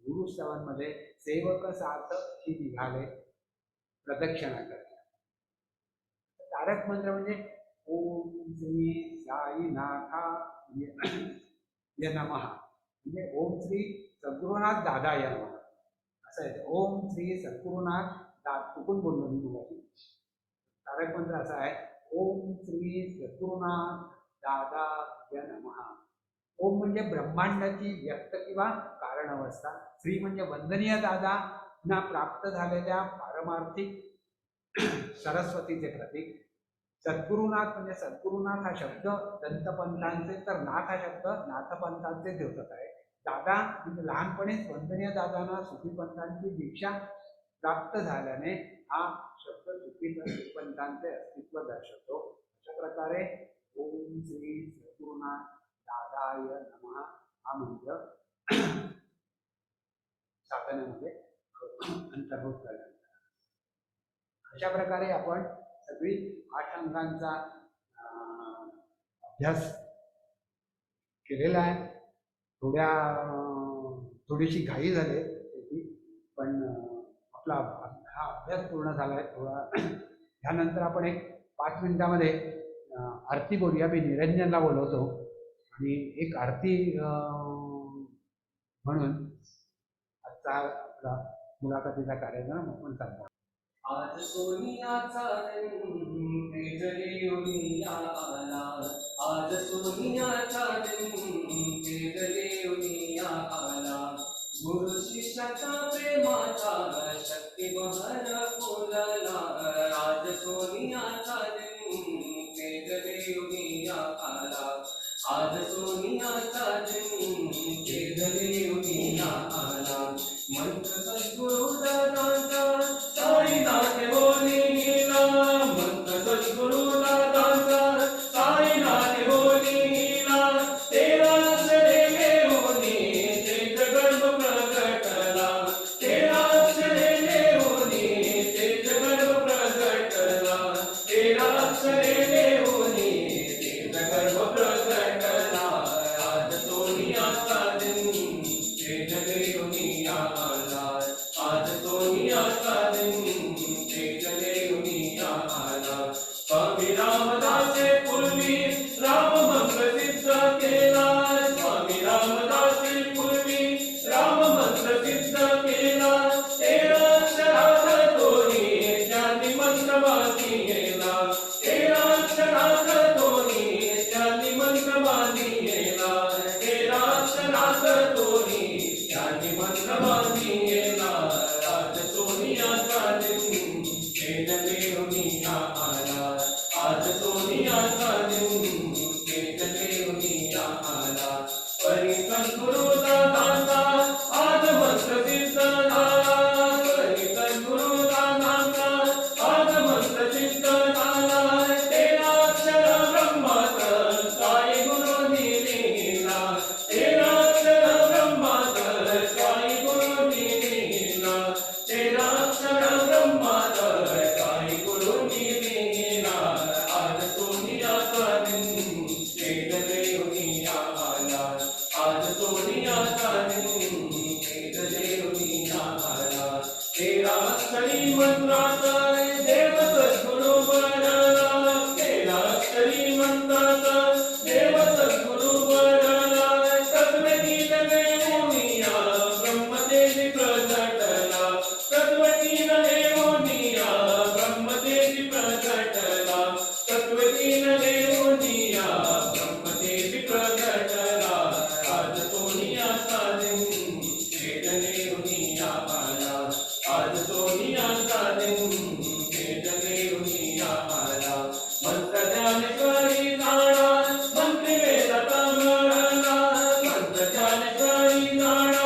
गुरुस्तवन मध्ये सेवक साथ ही निघाले प्रदक्षिणा करतात. तारक मंत्र म्हणजे ओम श्री साईनाथाय नमः म्हणजे ओम श्री सद्गुरुनाथ दादाय नमः असं आहे. ओम श्री सद्गुरुनाथ चुकून बोललो मी मुलाची. तारक मंत्र असा आहे ओम श्री सद्गुरुनाथ दादाय नमः. ओम म्हणजे ब्रह्मांडाची व्यक्त किंवा कारण अवस्था. श्री म्हणजे वंदनीय दादांना प्राप्त झालेल्या पारमार्थिक सरस्वतीचे प्रतीक. सद्गुरुनाथ म्हणजे सद्गुरुनाथ हा शब्द दंतपंथांचे तर नाथ हा शब्द नाथपंथांचे द्योतक आहे. दादा म्हणजे लहानपणीच वंदनीय दादांना सुफीपंथांची दीक्षा प्राप्त झाल्याने हा शब्द सुफीपंथांचे अस्तित्व दर्शवतो. अशा प्रकारे ओम श्री सद्गुरुना दादाय नमः हा मंत्र साधनेमध्ये अंतर्भूत करण्यात आला. अशा प्रकारे आपण सगळी 8 अंगांचा अभ्यास केलेला आहे. थोडीशी घाई झाली त्याची, पण आपला हा अभ्यास पूर्ण झाला आहे. ह्यानंतर आपण एक 5 मिनिटामध्ये आरती बोलूया. मी निरंजनला बोलवतो आणि एक आरती म्हणून आजचा आपला मुलाखतीचा कार्यक्रम आपण चालतो. आज सोनियाचा तेजले उनिया आला, आज सोनियाचा तेजले उनिया आला. गुरु शिष्याचा प्रेमाचा शक्ती बहर फुलला, आज सोनियाचा तेजले उनिया आला, आज सोनियाचा तेजले उनिया आला. मंत्र सद्गुरु दादांचा साईनाथ बोलीला, मंत्र सद्गुरु दादांचा साईनाथ बोलीला. तेरा अक्षरे होनी तेज गर्भ प्रगटला, तेरा अक्षरे होनी तेज गर्भ प्रगटला, तेरा अक्षरे होनी तेज गर्भ प्रगटला. आज सोनियाचा तेजले उनिया आला, आज सोनियाचा तेजले उनिया आला. स्वामी रामदासे पूर्वी राम मंत्र सिद्ध केला, स्वामी रामदासे पूर्वी राम मंत्र सिद्ध केला. तेरा अक्षरात तोरी ज्यांनी मंत्र बांधी गेला, तेरा अक्षरात तोरी ज्यांनी मंत्र बांधी गेला, तेरा अक्षरात तोरी ज्यांनी मंत्र बांधी गेला. आज सोनियाचा तेजले उनिया आला, आज सोनियाचा तेजले उनिया आला. परी सद्गुरु दादांचा आज मंत्र सिद्ध झाला, परी सद्गुरु दादांचा आज मंत्र सिद्ध झाला. तेरा अक्षर ब्रह्माचा साई गुरुनी लिहिला, तेरा अक्षर ब्रह्माचा साई गुरुनी लिहिला, तेरा अक्षर ब्रह्माचा साई गुरुनी लिहिला. आज सोनियाचा तेजले उनिया आला, आज सोनियाचा तेजले उनिया आला. तेरा अक्षरी मंत्राचा देव सद्गुरु बनला, तेरा अक्षरी मंत्राचा देव सद्गुरु बनला. तत्वगीत देवोनिया ब्रह्मतेजी प्रगटला, तत्वगीत देवोनिया ब्रह्मतेजी प्रगटला, तत्वगीत देवोनिया ब्रह्मतेजी प्रगटला. आज सोनियाचा तेजले उनिया आला, आज सोनियाचा तेजले उनिया आला. मंत्र ज्ञानेश्वरी जाणा मंत्री वेदाचा म्हणला, मंत्र ज्ञानेश्वरी जाणा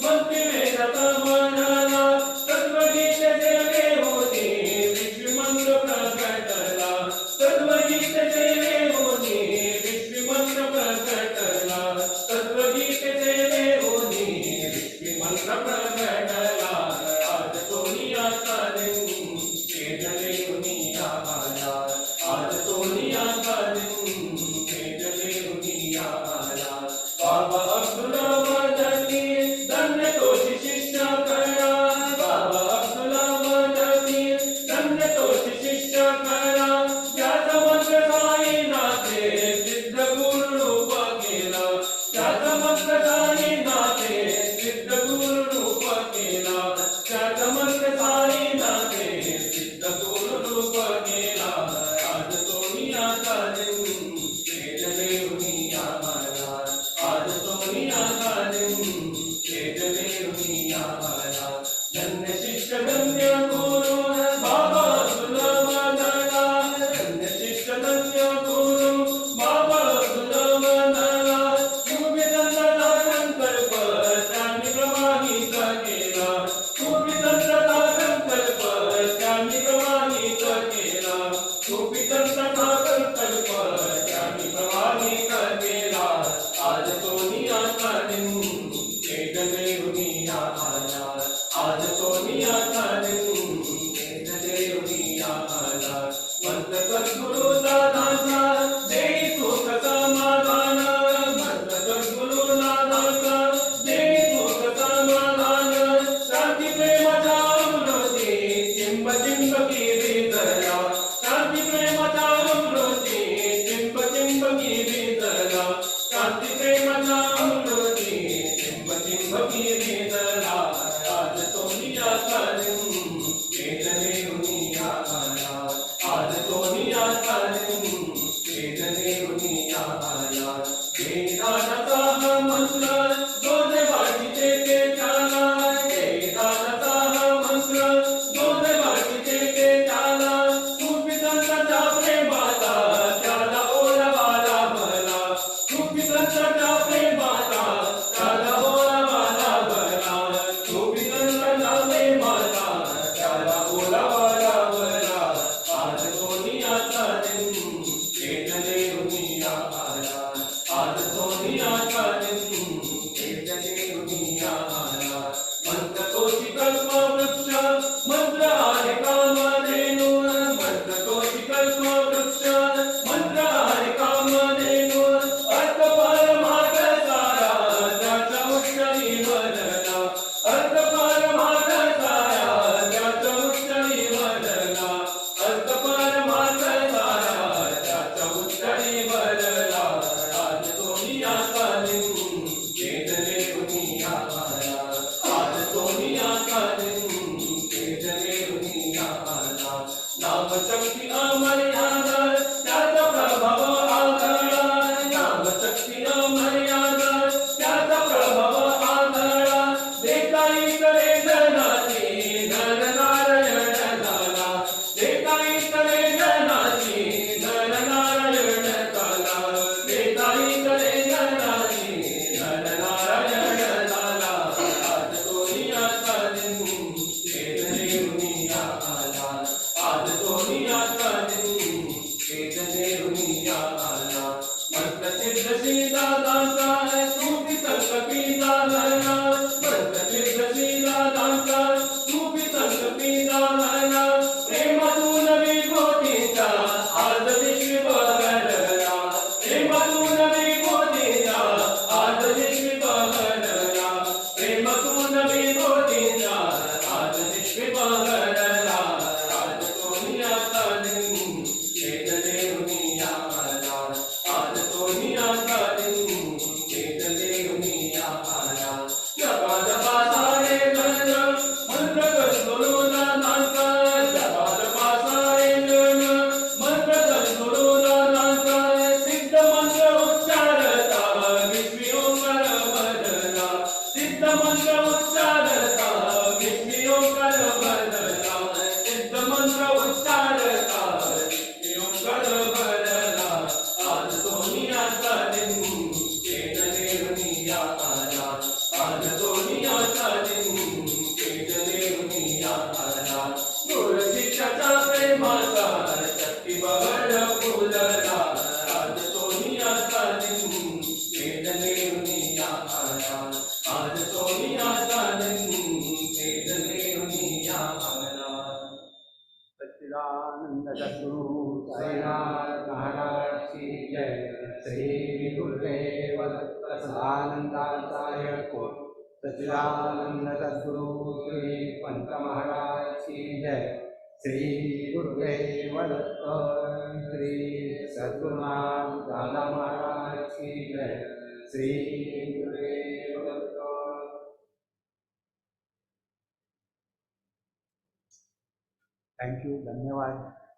मंत्री वेदाचा म्हणला. तत्वगीत देवे होनी विश्वमंत्र प्रगटला, तत्वगीत देवे होनी विश्वमंत्र प्रगटला, तत्वगीत देवे होनी विश्वमंत्र प्रगटला. आज सोनियाचा तेजले उनिया आला, आज सोनियाचा तेजले उनिया आला. बाबा अब्दुल्ला मदनी धन्य तोची शिष्य करा, बाबा अब्दुल्ला मदनी धन्य तोची शिष्य करा. ज्याचा मंत्र साईनाथे सिद्ध गुरु रूप केला, ज्याचा मंत्र साईनाथे सिद्ध गुरु रूप केला, ज्याचा मंत्र साईनाथे सिद्ध गुरु रूप केला. आज सोनियाचा तेजले उनिया आला, आज सोनियाचा तेजले उनिया आला. धन्य शिष्य धन्य गुरु बाबा अब्दुल्ला मदना, धन्य शिष्य धन्य गुरु बाबा अब्दुल्ला मदना. तुम्ही संकल्प त्यांनी प्रवाहित केला, तुम्ही संकल्प सोनियाचा दिन भेटले दुनिया आला मंत्र सद्गुरु दादाचा देई सुख समाधान मंत्र सद्गुरु दादाचा देई सुख समाधान शांती प्रेमाच्या अमृती चिंब चिंब की विजया शांती प्रेमाच्या अमृती चिंब चिंब की विजया शांती प्रेमाच्या अमृती चिंब चिंब की विजया आज सोनियाचा दिन भेटले दुनिया आला आज सोनियाचा दिन भेटले दुनिया आला वेदांचा हा मंत्र जो देवाचे ते त्याला वेदांचा हा मंत्र जो देवाचे ते त्याला खूप संतांच्या प्रेमाचा त्याला ओलावाला भला खूप संतांच्या प्रेमाचा त्याला ओलावाला भला खूप संतांच्या प्रेमाचा त्याला ओलावाला भला आज सोनियाचा दिन भेटले दुनिया आला आज सोनियाचा दिन भेटले दुनिया आला मंत्र तोची कल्प वृक्ष मंत्र आहे कामधेनु मंत्र तोची कल्प वृक्ष मंत्र आहे कामधेनु अर्थ परमार्थ सारा त्याच्या उच्चरी वदना अर्थ परमार्थ सारा त्याच्या उच्चरी वदना अर्थ परमार्थ सारा त्याच्या उच्चरी वदना आज सोनियाचा दिन भेटले दुनिया आला आज सोनियाचा दिन भेटले दुनिया आला नामशक्ती अमर्यादा त्याचा प्रभाव आढळला नामशक्ती अमर्यादा त्याचा प्रभाव आढळला देताई करे जनाची नर नारायण झाला देताई करे जनाची नर नारायण झाला देताई करे जनाची नर नारायण झाला आज सोनियाचा दिन भेटले दुनिया आला आज सोनियाचा दिन भेटले दुनिया आला मंत्र सिद्ध दादांचा तूपी संकपी दादांना मंत्र सिद्ध दादांचा तूपी संकपी दादांना प्रेमातून विभूतीचा आज विश्व बहरला प्रेमातून विभूतीचा आज विश्व बहरला प्रेमातून विभूतीचा आज विश्व बहरला आज सोनियाचा दिन भेटले दुनिया आला आज सोनियाचा दिन भेटले दुनिया आला जगात पासारे जन मंत्र सद्गुरु दादांचा जगात पासारे जन मंत्र सद्गुरु दादांचा सिद्ध मंत्र उच्चारता विश्वी ओंकार बदला सिद्ध मंत्र उच्चारता विश्वी ओंकार बदला सिद्ध मंत्र उच्चारता विश्वी ओंकार बदला आज सोनियाचा दिन भेटले दुनिया आला आज सोनियाचा दिन भेटले दुनिया आला गुरु शिष्याचा प्रेमाचा शक्ती बहर फुलला आज सोनियाचा दिन भेटले दुनिया आला आज सोनियाचा दिन भेटले दुनिया आला सच्चिदानंद सद्गुरु साईनाथ महाराज की जय श्री गुरुदेव दत्त सदानंदाचार्य को सच्चिदानंद सद्गुरु श्री पंत महाराज की जय श्री गुरुदेव दत्त श्री सद्गुरुनाथ दादा महाराज की जय श्री गुरुदेव दत्त थँक्यू धन्यवाद.